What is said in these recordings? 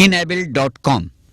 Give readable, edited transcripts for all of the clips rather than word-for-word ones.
Enable.com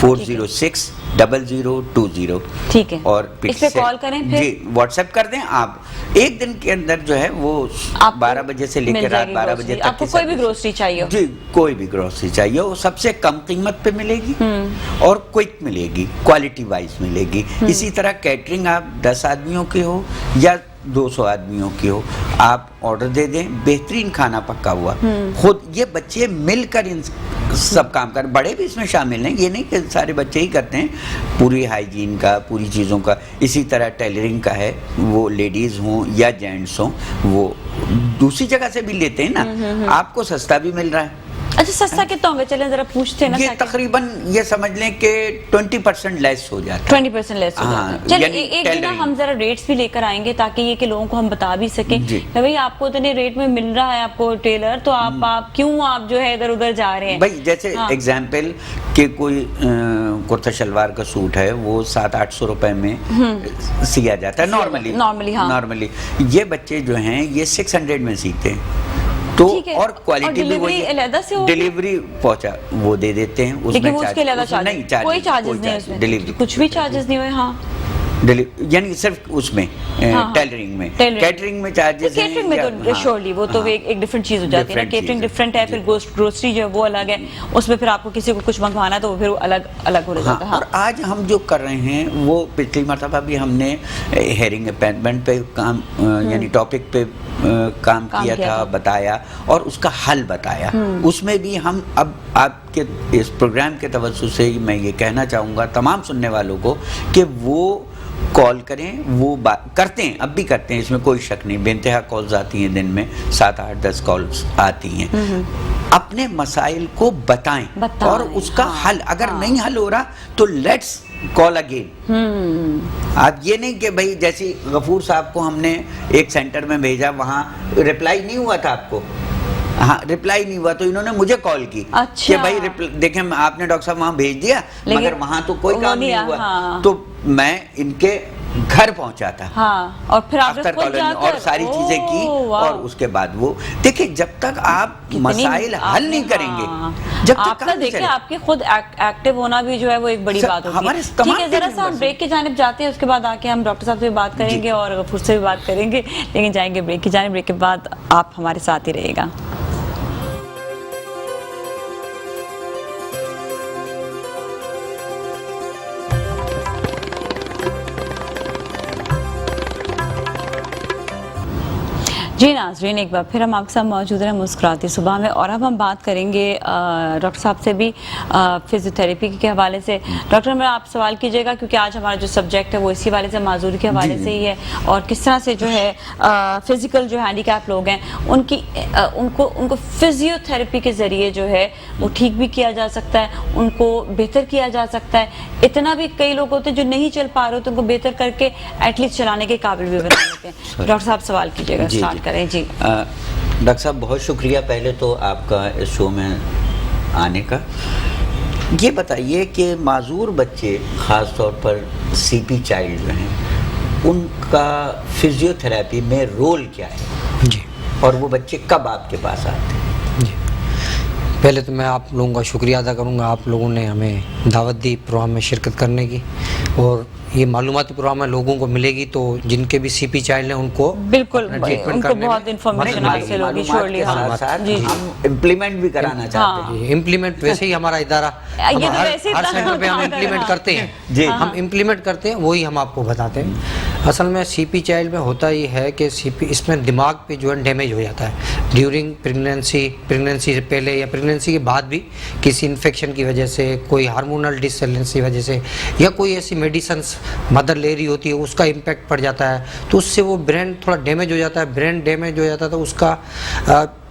406 0020. ٹھیک ہے, اور اس پہ کال کریں پھر جی واٹس ایپ کر دیں آپ. ایک دن کے اندر جو ہے وہ 12 بجے سے لے کے رات 12 بجے تک آپ کو کوئی بھی گروسری چاہیے ہو, جی کوئی بھی گروسری چاہیے وہ سب سے کم قیمت پہ ملے گی اور کوئک ملے گی, کوالٹی وائز ملے گی. اسی طرح کیٹرنگ آپ 10 آدمیوں کی ہو یا 200 آدمیوں کی ہو, آپ آرڈر دے دیں, بہترین کھانا پکا ہوا. خود یہ بچے مل کر ان سب کام کر, بڑے بھی اس میں شامل ہیں, یہ نہیں کہ سارے بچے ہی کرتے ہیں, پوری ہائیجین کا, پوری چیزوں کا. اسی طرح ٹیلرنگ کا ہے, وہ لیڈیز ہوں یا جینٹس ہوں, وہ دوسری جگہ سے بھی لیتے ہیں نا, آپ کو سستا بھی مل رہا ہے. اچھا سستا کتنا ہوگا, چلیں ذرا پوچھتے ہیں نا. یہ تقریباً یہ سمجھ لیں کہ 20% لیس ہو جاتا ہے, 20% لیس ہو جاتا ہے. چلیے ایک دن ہم ذرا ریٹس بھی لے کر آئیں گے تاکہ یہ کہ لوگوں کو ہم بتا بھی سکیں کہ بھئی آپ کو اتنے ریٹ میں مل رہا ہے آپ کو ٹیلر, تو آپ کیوں آپ جو ہے ادھر ادھر جا رہے ہیں. بھائی جیسے ایگزامپل کہ کوئی کرتا شلوار کا سوٹ ہے وہ 700-800 روپے میں سیا جاتا ہے نارملی. یہ بچے جو ہیں یہ 600 میں سیکھتے ہیں, تو اور کوالٹی بھی وہی, ڈیلیوری پہنچا وہ دے دیتے ہیں, اس میں کوئی چارجز نہیں, ڈیلیوری کچھ بھی چارجز نہیں ہوئے. ہاں یعنی صرف اس میں ٹیلرنگ میں, کیٹرنگ میں چارجز ہیں. کیٹرنگ میں تو شورلی وہ تو ایک ڈیفرنٹ چیز ہو جاتی ہے نا, کیٹرنگ ڈیفرنٹ ہے, پھر گروسری جو ہے وہ الگ ہے, اس میں پھر آپ کو کسی کو کچھ منگوانا ہے تو وہ پھر الگ ہو جاتا ہے. اور آج ہم جو کر رہے ہیں وہ پچھلی مرتبہ بھی ہم نے ہیئرنگ اپائنٹمنٹ پہ کام یعنی ٹاپک پہ کام کیا تھا, بتایا اور اس کا حل بتایا. اس میں بھی ہم اب آپ کے اس پروگرام کے توسط سے میں یہ کہنا چاہوں گا تمام سننے والوں کو کہ وہ کال کریں, وہ کرتے ہیں, اب بھی کرتے ہیں, اس میں کوئی شک نہیں. بے انتہا کالز آتی ہیں دن میں, 7-8-10 کالز آتی ہیں. اپنے مسائل کو بتائیں اور اس کا حل, اگر نہیں حل ہو رہا تو لیٹس کال اگین. آپ یہ نہیں کہ بھائی جیسے غفور صاحب کو ہم نے ایک سینٹر میں بھیجا, وہاں ریپلائی نہیں ہوا تھا آپ کو, ہاں ریپلائی نہیں ہوا تو انہوں نے مجھے کال کی کہ بھائی دیکھیں آپ نے ڈاکٹر صاحب وہاں بھیج دیا مگر وہاں تو کوئی کام نہیں ہوا, تو میں ان کے گھر پہنچا تھا اور پھر اختر کالونی اور ساری چیزیں کی, اور اس کے بعد وہ دیکھیں جب تک آپ مسائل حل نہیں کریں گے, جب تک دیکھیں آپ کے خود ایکٹیو ہونا بھی جو ہے وہ ایک بڑی بات ہوتی ہے. ٹھیک ہے, ذرا سا ہم بریک کی جانب جاتے ہیں, اس کے بعد آ کے ہم ڈاکٹر صاحب سے بات کریں گے اور غفور سے بھی بات کریں گے, لیکن جائیں گے بریک کی جانب. بریک کے بعد آپ ہمارے ساتھ ہی رہے گا. جی ناظرین, ایک بار پھر ہم آپ کے ساتھ موجود ہیں مسکراتی صبح میں, اور اب ہم بات کریں گے ڈاکٹر صاحب سے بھی فزیو تھراپی کے حوالے سے. ڈاکٹر میں آپ سوال کیجیے گا کیونکہ آج ہمارا جو سبجیکٹ ہے وہ اسی حوالے سے, معذوری کے حوالے سے ہی ہے, اور کس طرح سے جو ہے فزیکل جو ہینڈی کیپ لوگ ہیں ان کو فزیو تھراپی کے ذریعے جو ہے وہ ٹھیک بھی کیا جا سکتا ہے, ان کو بہتر کیا جا سکتا ہے. اتنا بھی کئی لوگ ہوتے ہیں جو نہیں چل پا رہے ہوتے, ان کو بہتر کر کے ایٹ لیسٹ چلانے کے قابل بھی بنا لیتے ہیں. ڈاکٹر صاحب سوال کیجیے گا, اسٹارٹ کریں. جی ڈاکٹر صاحب بہت شکریہ پہلے تو آپ کا اس شو میں آنے کا. یہ بتائیے کہ معذور بچے خاص طور پر سی پی چائلڈ جو ہیں ان کا فزیو تھراپی میں رول کیا ہے, جی, اور وہ بچے کب آپ کے پاس آتے ہیں؟ جی, پہلے تو میں آپ لوگوں کا شکریہ ادا کروں گا, آپ لوگوں نے ہمیں دعوت دی پروگرام میں شرکت کرنے کی, اور یہ معلوماتی پروگرام ہے لوگوں کو ملے گی تو جن کے بھی سی پی چائلڈ ہیں ان کو بالکل ان کو بہت انفارمیشن حاصل ہوگی. شورلی ہم امپلیمنٹ بھی کرانا چاہتے ہیں. امپلیمنٹ ویسے ہی ہمارا ادارہ ہر سینٹر پہ ہم امپلیمنٹ کرتے ہیں, ہم امپلیمنٹ کرتے ہیں, وہی ہم آپ کو بتاتے ہیں. اصل میں سی پی چائلڈ میں ہوتا یہ ہے کہ سی پی اس میں دماغ پہ جو ہے ڈیمیج ہو جاتا ہے ڈیورنگ پریگنینسی سے پہلے یا پریگنینسی کے بعد بھی, کسی انفیکشن کی وجہ سے, کوئی ہارمونل ڈسبیلنس کی وجہ سے, یا کوئی ایسی میڈیسنس مدر لے رہی ہوتی ہے اس کا امپیکٹ پڑ جاتا ہے, تو اس سے وہ برین تھوڑا ڈیمیج ہو جاتا ہے. برین ڈیمیج ہو جاتا ہے تو اس کا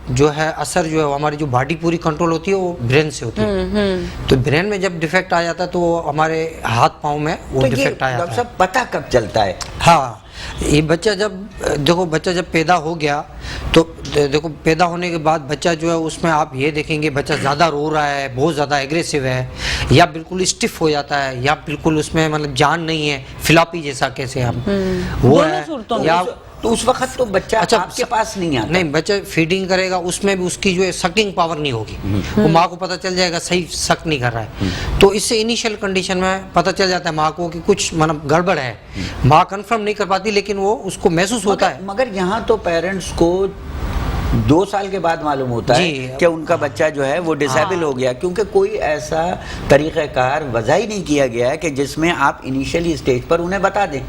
جو ہے اثر جو ہے ہماری جو باڈی پوری کنٹرول ہوتی ہے وہ برین سے ہوتی ہے. تو برین میں جب ڈیفیکٹ آ جاتا ہے تو ہمارے ہاتھ پاؤں میں وہ ڈیفیکٹ آ جاتا ہے. پتہ کب چلتا ہے؟ ہاں, یہ بچہ جب پیدا ہو گیا تو دیکھو پیدا ہونے کے بعد بچہ جو ہے اس میں آپ یہ دیکھیں گے بچہ زیادہ رو رہا ہے, بہت زیادہ ایگریسو ہے, یا بالکل اسٹف ہو جاتا ہے, یا بالکل اس میں مطلب جان نہیں ہے, فلاپی جیسا کیسے ہم وہ ہے, تو اس وقت تو بچہ آپ کے پاس نہیں آتا. نہیں, بچہ فیڈنگ کرے گا, اس میں بھی اس کی جو ہے سکنگ پاور نہیں ہوگی, وہ ماں کو پتہ چل جائے گا صحیح سک نہیں کر رہا ہے, تو اس سے انیشیل کنڈیشن میں پتہ چل جاتا ہے ماں کو کہ کچھ مطلب گڑبڑ ہے. ماں کنفرم نہیں کر پاتی لیکن وہ اس کو محسوس ہوتا ہے. مگر یہاں تو پیرنٹس کو 2 سال کے بعد معلوم ہوتا ہے کہ ان کا بچہ جو ہے وہ ڈسیبل ہو گیا, کیونکہ کوئی ایسا طریقہ کار وضع ہی نہیں کیا گیا ہے کہ جس میں آپ انیشیلی اسٹیج پر انہیں بتا دیں.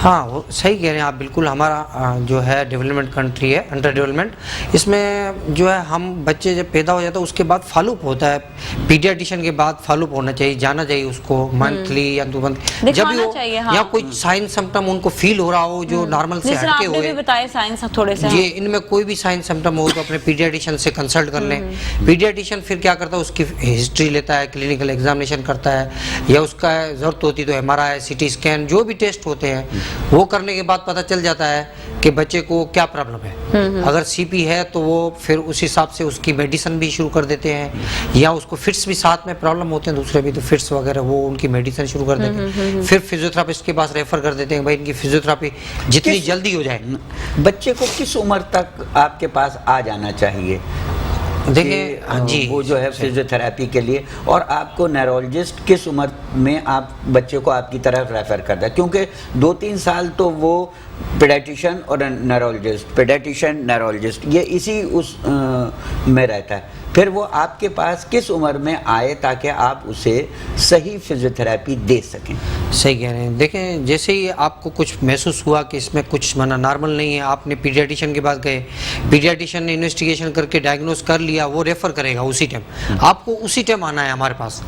ہاں, وہ صحیح کہہ رہے ہیں آپ بالکل. ہمارا جو ہے ڈیولپمنٹ کنٹری ہے, انڈر ڈیولپمنٹ, اس میں جو ہے ہم بچے جب پیدا ہو جاتا ہے اس کے بعد فالو اپ ہوتا ہے, پیڈیاٹیشین کے بعد فالو اپ ہونا چاہیے, جانا چاہیے اس کو منتھلی یا 2 منتھ, جب بھی ہو یا کوئی سائن سمپٹم ان کو فیل ہو رہا ہو جو نارمل سے ہٹ کے ہوئے. جی, ان میں کوئی بھی سائن سمپٹم ہو تو اپنے پیڈیاٹیشین سے کنسلٹ کر لیں. پیڈیاٹیشین پھر کیا کرتا ہے, اس کی ہسٹری لیتا ہے, کلینکل ایگزامینیشن کرتا ہے, یا اس کا ضرورت ہوتی تو MRI, CT اسکین, جو بھی ٹیسٹ ہوتے ہیں وہ کرنے کے بعد پتہ چل جاتا ہے کہ بچے کو کیا پرابلم ہے. اگر CP ہے تو وہ پھر اس حساب سے اس کی میڈیسن بھی شروع کر دیتے ہیں, یا اس کو فٹس بھی ساتھ میں پرابلم ہوتے ہیں دوسرے بھی, تو فٹس وغیرہ وہ ان کی میڈیسن شروع کر دیتے ہیں. پھر فزیوتھراپسٹ کے پاس ریفر کر دیتے ہیں, بھائی ان کی فزیوتھراپی جتنی جلدی ہو جائے. بچے کو کس عمر تک آپ کے پاس آ جانا چاہیے دیکھیں جی وہ جو ہے فزیوتھراپی کے لیے, اور آپ کو نیورولوجسٹ کس عمر میں آپ بچے کو آپ کی طرف ریفر کرتا ہے؟ کیونکہ 2-3 سال تو وہ پیڈیاٹیشین اور نیورولوجسٹ یہ اسی اس میں رہتا ہے, پھر وہ آپ کے پاس کس عمر میں آئے تاکہ آپ اسے صحیح فزیوتھراپی دے سکیں؟ صحیح کہہ رہے ہیں. دیکھیں جیسے ہی آپ کو کچھ محسوس ہوا کہ اس میں کچھ نارمل نہیں ہے, آپ نے پیڈیاٹیشین کے پاس گئے, پیڈیاٹیشین نے انویسٹیگیشن کر کے ڈائگنوز کر لیا, وہ ریفر کرے گا اسی ٹائم. آپ کو اسی ٹائم آنا ہے ہمارے پاس,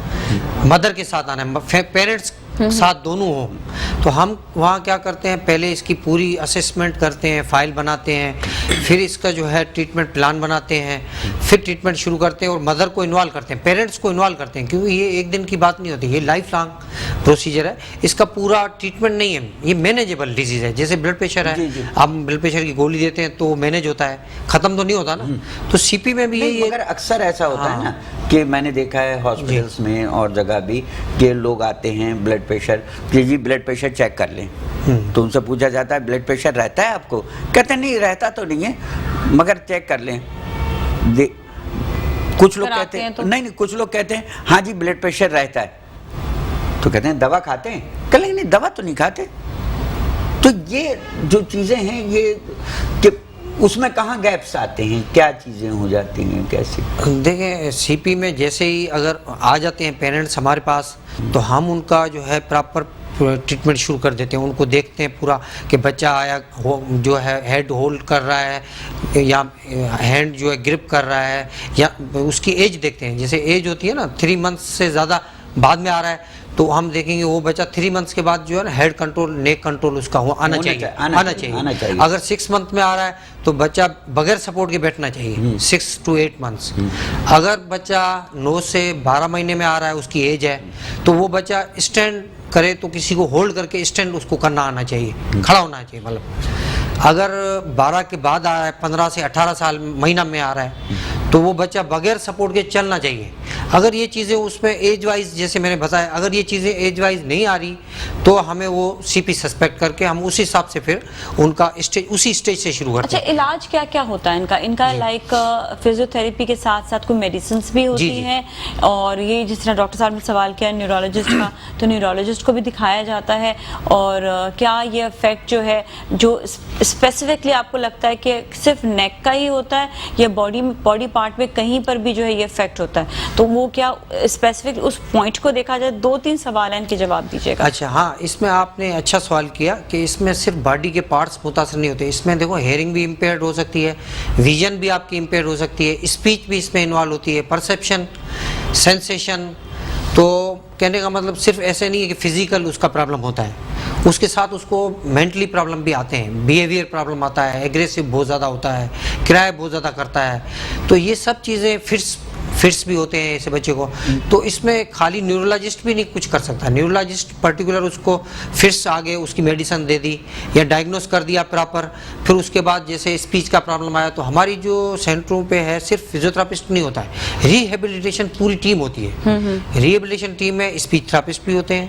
مدر کے ساتھ آنا ہے, پیرنٹس ساتھ دونوں ہوں. تو ہم وہاں کیا کرتے ہیں, پہلے اس کی پوری اسیسمنٹ کرتے ہیں, فائل بناتے ہیں, پھر اس کا جو ہے ٹریٹمنٹ پلان بناتے ہیں, پھر ٹریٹمنٹ شروع کرتے ہیں, اور مدر کو انوالو کرتے ہیں, پیرنٹس کو انوالو کرتے ہیں, کیونکہ یہ ایک دن کی بات نہیں ہوتی, یہ لائف لانگ پروسیجر ہے. اس کا پورا ٹریٹمنٹ نہیں ہے, یہ مینیجیبل ڈیزیز ہے. جیسے بلڈ پریشر ہے, ہم بلڈ پریشر کی گولی دیتے ہیں تو وہ مینیج ہوتا ہے, ختم تو نہیں ہوتا نا. تو CP میں بھی یہ مگر اکثر ایسا ہوتا ہے نا کہ میں نے دیکھا ہے ہاسپٹلس میں اور جگہ بھی کہ لوگ آتے ہیں بلڈ پریشر, جی بلڈ پریشر چیک کر لیں, تو ان سے پوچھا جاتا ہے بلڈ پریشر رہتا ہے آپ کو؟ کہتے ہیں نہیں رہتا تو نہیں ہے مگر چیک کر لیں. کچھ لوگ کہتے ہیں نہیں, کچھ لوگ کہتے ہیں ہاں جی بلڈ پریشر رہتا ہے, تو کہتے ہیں دوا کھاتے ہیں؟ کہ نہیں دوا تو نہیں کھاتے. تو یہ جو چیزیں ہیں یہ کہ اس میں کہاں گیپس آتے ہیں, کیا چیزیں ہو جاتی ہیں کیسی؟ دیکھیں CP میں جیسے ہی اگر آ جاتے ہیں پیرنٹس ہمارے پاس, تو ہم ان کا جو ہے پراپر ٹریٹمنٹ شروع کر دیتے ہیں. ان کو دیکھتے ہیں پورا کہ بچہ آیا جو ہے ہیڈ ہولڈ کر رہا ہے یا ہینڈ جو ہے گرپ کر رہا ہے, یا اس کی ایج دیکھتے ہیں. جیسے ایج ہوتی ہے نا 3 منتھ سے زیادہ بعد میں آ رہا ہے, تو ہم دیکھیں گے وہ بچہ 3 منتھس کے بعد جو ہے نا ہیڈ کنٹرول, نیک کنٹرول اس کا آنا چاہیے. اگر 6 منتھ میں آ رہا ہے تو بچہ بغیر سپورٹ کے بیٹھنا چاہیے 6 to 8 منتھس. اگر بچہ 9 سے 12 مہینے میں آ رہا ہے, اس کی ایج ہے, تو وہ بچہ اسٹینڈ کرے تو کسی کو ہولڈ کر کے اسٹینڈ اس کو کرنا آنا چاہیے, کھڑا ہونا چاہیے. مطلب اگر 12 کے بعد آ رہا ہے, 15 سے 18 سال مہینہ میں آ رہا ہے, تو وہ بچہ بغیر سپورٹ کے چلنا چاہیے. اگر یہ چیزیں اس میں ایج وائز جیسے میں نے بتایا, اگر یہ چیزیں ایج وائز نہیں آ رہی تو ہمیں وہ CP سسپیکٹ کر کے ہم اس حساب سے پھر ان کا اسی اسٹیج سے شروع کرتے ہیں. اچھا, علاج کیا کیا ہوتا ہے ان کا لائک فزیوتھراپی کے ساتھ ساتھ کوئی میڈیسنس بھی ہوتی ہیں, اور یہ جس طرح ڈاکٹر صاحب نے سوال کیا نیورولوجسٹ کا, تو نیورولوجسٹ کو بھی دکھایا جاتا ہے, اور کیا یہ افیکٹ جو ہے جو اسپیسیفکلی آپ کو لگتا ہے کہ صرف نیک کا ہی ہوتا ہے یا باڈی پارٹ میں کہیں پر بھی جو ہے یہ افیکٹ ہوتا ہے, تو وہ کیا اسپیسیفک اس پوائنٹ کو دیکھا جائے؟ 2-3 سوال ہیں, ان کے جواب دیجیے گا. اچھا ہاں, اس میں آپ نے اچھا سوال کیا کہ اس میں صرف باڈی کے پارٹس متاثر نہیں ہوتے. اس میں دیکھو ہیئرنگ بھی امپیئرڈ ہو سکتی ہے, ویژن بھی آپ کی امپیئرڈ ہو سکتی ہے, اسپیچ بھی اس میں انوالو ہوتی ہے, پرسیپشن, سینسیشن. تو کہنے کا مطلب صرف ایسے نہیں ہے کہ فزیکل اس کا پرابلم ہوتا ہے, اس کے ساتھ اس کو مینٹلی پرابلم بھی آتے ہیں, بیہیویئر پرابلم آتا ہے, ایگریسو بہت زیادہ ہوتا ہے, کرایہ بہت زیادہ کرتا ہے. تو یہ سب چیزیں فٹس بھی ہوتے ہیں ایسے بچے کو. تو اس میں خالی نیورولوجسٹ بھی نہیں کچھ کر سکتا. نیورولوجسٹ پرٹیکولر اس کو فٹس آگے اس کی میڈیسن دے دی یا ڈائگنوز کر دیا پراپر. پھر اس کے بعد جیسے اسپیچ کا پرابلم آیا تو ہماری جو سینٹروں پہ ہے صرف فزیوتھراپسٹ نہیں ہوتا ہے, ریہیبلیٹیشن پوری ٹیم ہوتی ہے. ریہیبلیٹیشن ٹیم میں اسپیچ تھراپسٹ بھی ہوتے ہیں,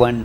1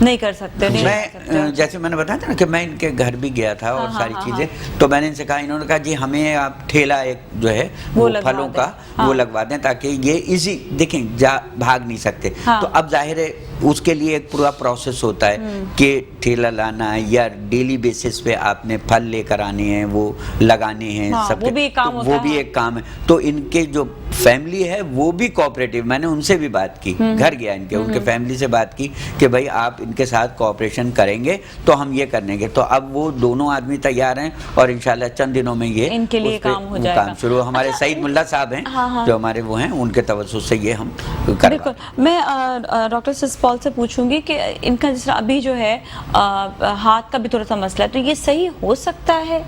نہیں کر سکتے. میں جیسے میں نے بتایا تھا نا کہ میں ان کے گھر بھی گیا تھا اور ساری چیزیں, تو میں نے ان سے کہا, انہوں نے کہا جی ہمیں آپ ٹھیلا ایک جو ہے وہ پھلوں کا وہ لگوا دیں تاکہ یہ ایزی, دیکھیں بھاگ نہیں سکتے. تو اب ظاہر ہے اس کے لیے ایک پورا پروسیس ہوتا ہے کہ ٹھیلا لانا ہے یا ڈیلی بیسس پہ آپ نے پھل لے کر آنے ہیں, وہ لگانے ہیں, سب وہ بھی ایک کام ہے. تو ان کے جو فیملی ہے وہ بھی کوآپریٹو, میں نے ان سے بھی بات کی, گھر گیا ان کے فیملی سے بات کی کہ بھائی آپ ان کے ساتھ کوآپریشن کریں گے تو ہم یہ کرنے گے. تو اب وہ دونوں آدمی تیار ہیں اور انشاءاللہ چند دنوں میں یہ ان کے لیے کام ہو جائے گا. شروع. ہمارے سعید ملا صاحب ہیں جو ہمارے وہ ہیں, ان کے توسط سے یہ ہم کر. بالکل. میں ڈاکٹر سسپال سے پوچھوں گی کہ ان کا جس طرح ابھی جو ہے ہاتھ کا بھی تھوڑا سا مسئلہ ہے, تو یہ صحیح ہو سکتا ہے؟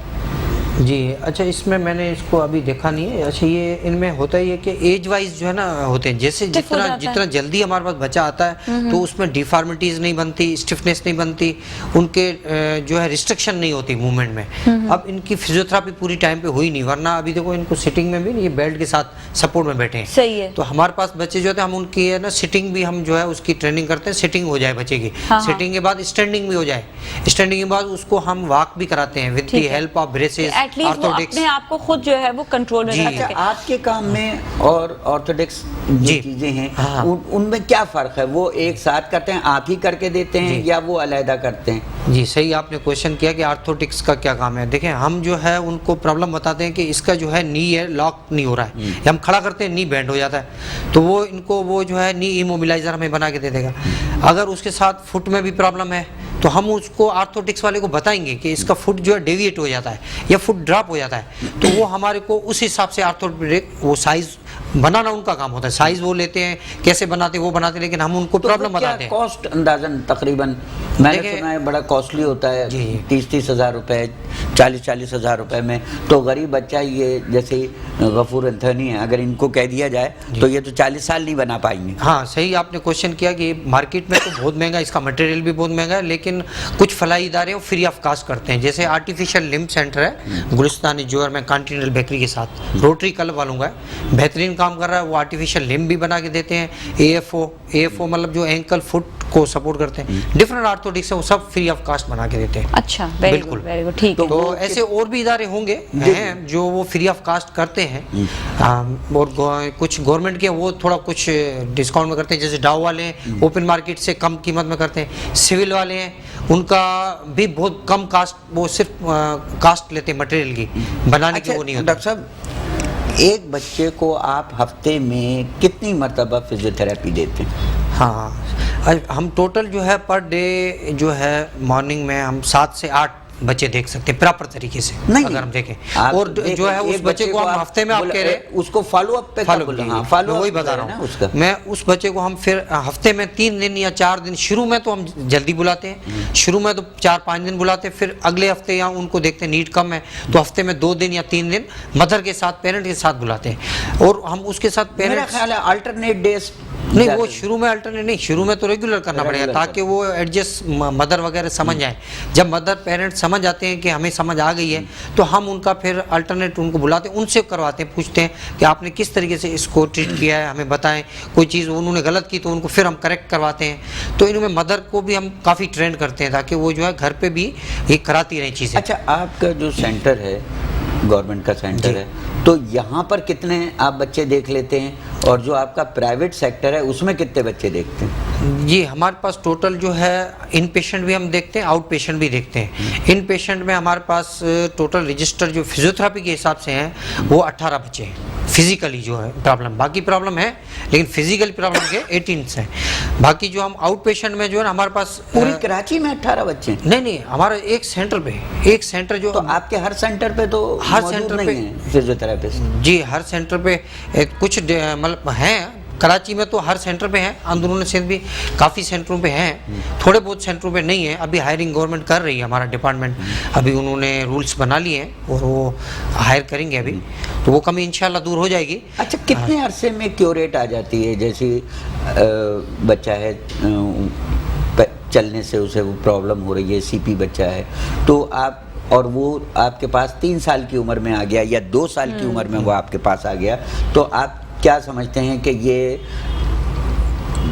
جی اچھا, اس میں نے اس کو ابھی دیکھا نہیں ہے. اچھا یہ ان میں ہوتا ہی ہے کہ ایج وائز جو ہے نا ہوتے ہیں, جیسے جتنا جلدی ہمارے پاس بچہ آتا ہے تو اس میں ڈیفارمیٹیز نہیں بنتی, اسٹفنس نہیں بنتی, ان کے جو ہے ریسٹرکشن نہیں ہوتی موومنٹ میں. اب ان کی فزیوتھراپی پوری ٹائم پہ ہوئی نہیں, ورنہ ابھی دیکھو ان کو سٹنگ میں بھی یہ بیلٹ کے ساتھ سپورٹ میں بیٹھے ہیں. صحیح ہے. تو ہمارے پاس بچے جو ہوتے ہیں ہم ان کی ہے نا سٹنگ بھی ہم جو ہے اس کی ٹریننگ کرتے ہیں, سٹنگ ہو جائے بچے کی, سٹنگ کے بعد اسٹینڈنگ بھی ہو جائے, اسٹینڈنگ کے بعد اس کو ہم واک بھی کراتے ہیں with the help of braces, orthodox. آپ کو خود جو ہے وہ کنٹرول میں رکھ سکے. آپ کے کام میں اور آرتھوڈکس جو چیزیں ہیں ان میں کیا فرق ہے؟ وہ ایک ساتھ کرتے ہیں, آپ ہی کر کے دیتے ہیں یا وہ علیحدہ کرتے ہیں؟ جی صحیح آپ نے کوشچن کیا کہ آرتھوڈکس کا کیا کام ہے. دیکھیں ہم جو ہے ان کو پرابلم بتاتے ہیں کہ اس کا جو ہے نی ہے لاک نہیں ہو رہا ہے, ہم کھڑا کرتے ہیں نی بینڈ ہو جاتا ہے, تو وہ ان کو وہ جو ہے نی ایموبلائزر ہمیں بنا کے دے دے گا. اگر اس کے ساتھ فٹ میں بھی پرابلم ہے تو ہم اس کو آرتھوڈکس والے کو بتائیں گے کہ اس کا فٹ جو ہے ڈیویٹ ہو جاتا ہے یا فٹ ڈراپ ہو جاتا ہے, تو وہ ہمارے کو اس حساب سے آرتھوڈک وہ سائز بنانا ان کا کام ہوتا ہے. سائز وہ لیتے ہیں, کیسے بناتے وہ بناتے, لیکن ہم ان کو پرابلم بتاتے ہیں. کاسٹ اندازاً تقریباً میں نے سنا ہے بڑا کاسٹلی ہوتا ہے, 30 ہزار روپے, 40 ہزار روپے میں. تو غریب بچہ یہ جیسے غفور انتھونی ہے, اگر ان کو کہہ دیا جائے تو یہ تو 40 سال نہیں بنا پائیں گے. ہاں صحیح آپ نے کوشچن کیا کہ مارکیٹ میں تو بہت مہنگا, اس کا مٹیریل بھی بہت مہنگا ہے, لیکن کچھ فلاحی ادارے وہ فری آف کاسٹ کرتے ہیں. جیسے آرٹیفیشل لمب سینٹر ہے گلستانی جوہر میں کانٹیننٹل بیکری کے ساتھ, روٹری کلب والوں کا ہے, بہترین کام کر رہا ہے. وہ آرٹیفیشل لمب بھی بنا کے دیتے ہیں, اے ایف او مطلب جو اینکل فٹ کو سپورٹ کرتے ہیں, ڈفرنٹ آرتھوڈکس ہیں, وہ سب فری آف کاسٹ بنا کے دیتے ہیں. اچھا بالکل ٹھیک ہے. تو ایسے اور بھی ادارے ہوں گے ہیں جو وہ فری آف کاسٹ کرتے ہیں, اور کچھ گورنمنٹ کے وہ تھوڑا کچھ ڈسکاؤنٹ میں کرتے ہیں, جیسے ڈاؤ والے ہیں اوپن مارکیٹ سے کم قیمت میں کرتے ہیں. سول والے ہیں ان کا بھی بہت کم کاسٹ, وہ صرف کاسٹ لیتے ہیں مٹیریل کی, بنانے کی وہ نہیں ہوتا. ڈاکٹر صاحب ایک بچے کو آپ ہفتے میں کتنی مرتبہ فزیو تھراپی دیتے ہیں؟ ہاں ہم ٹوٹل جو ہے پر ڈے جو ہے مارننگ میں ہم 7 سے 8 بچے دیکھ سکتے ہیں پراپر طریقے سے اگر ہم دیکھیں. اور جو ہے اس بچے کو ہم ہفتے میں آپ کہہ رہے ہیں اس کو فالو اپ پہ وہی بتا رہا ہوں میں, اس بچے کو ہم پھر ہفتے میں 3 دن یا 4 دن, شروع میں تو ہم جلدی بلاتے ہیں, شروع میں تو 4-5 دن بلاتے ہیں, پھر اگلے ہفتے یا ان کو دیکھتے ہیں نیڈ کم ہے تو ہفتے میں 2 دن یا 3 دن مدر کے ساتھ, پیرنٹ کے ساتھ بلاتے ہیں. اور ہم اس کے ساتھ میرا خیال ہے الٹرنیٹ ڈیز نہیں, وہ شروع میں الٹرنیٹ نہیں, شروع میں تو ریگولر کرنا پڑے گا تاکہ وہ ایڈجسٹ مدر وغیرہ سمجھ جائیں. جب مدر پیرنٹ سمجھ آتے ہیں کہ ہمیں سمجھ آ گئی ہے تو ہم ان کا پھر الٹرنیٹ ان کو بلاتے ہیں, ان سے کرواتے ہیں, پوچھتے ہیں کہ آپ نے کس طریقے سے اس کو ٹریٹ کیا ہے, ہمیں بتائیں. کوئی چیز انہوں نے غلط کی تو ان کو پھر ہم کریکٹ کرواتے ہیں. تو ان میں مدر کو بھی ہم کافی ٹرینڈ کرتے ہیں تاکہ وہ جو ہے گھر پہ بھی یہ کراتی رہیں چیزیں. اچھا آپ کا جو سینٹر ہے گورنمنٹ کا سینٹر ہے, تو یہاں پر کتنے آپ بچے دیکھ لیتے ہیں, اور جو آپ کا پرائیویٹ سیکٹر ہے اس میں کتنے بچے دیکھتے ہیں؟ جی ہمارے پاس ٹوٹل جو ہے ان پیشنٹ بھی ہم دیکھتے ہیں, آؤٹ پیشنٹ بھی دیکھتے ہیں. ان پیشنٹ میں ہمارے پاس ٹوٹل رجسٹر جو فزیوتھراپی کے حساب سے ہیں وہ 18 بچے ہیں. فزیکلی جو ہے پرابلم, باقی پرابلم ہے لیکن فزیکل پرابلم کے 18 ہیں. باقی جو ہم آؤٹ پیشنٹ میں جو ہے نا ہمارے پاس پوری کراچی میں 18 بچے ہیں؟ نہیں, ہمارا ایک سینٹر پہ, ایک سینٹر جو, تو آپ کے ہر سینٹر پہ تو ہر سینٹر پہ فزیو تھراپسٹ؟ جی ہر سینٹر پہ کچھ مطلب ہیں, کراچی میں تو ہر سینٹر پہ ہیں, اندرون سندھ بھی کافی سینٹروں پہ ہیں, تھوڑے بہت سینٹروں پہ نہیں ہیں. ابھی ہائرنگ گورنمنٹ کر رہی ہے, ہمارا ڈپارٹمنٹ ابھی انہوں نے رولز بنا لیے ہیں اور وہ ہائر کریں گے ابھی, تو وہ کمی انشاءاللہ دور ہو جائے گی. اچھا کتنے عرصے میں کیوریٹ آ جاتی ہے؟ جیسے بچہ ہے چلنے سے اسے وہ پرابلم ہو رہی ہے, سی پی بچہ ہے, تو آپ, اور وہ آپ کے پاس 3 سال کی عمر میں آ گیا یا 2 سال کی عمر میں وہ آپ کے پاس آ گیا, تو آپ کیا سمجھتے ہیں کہ یہ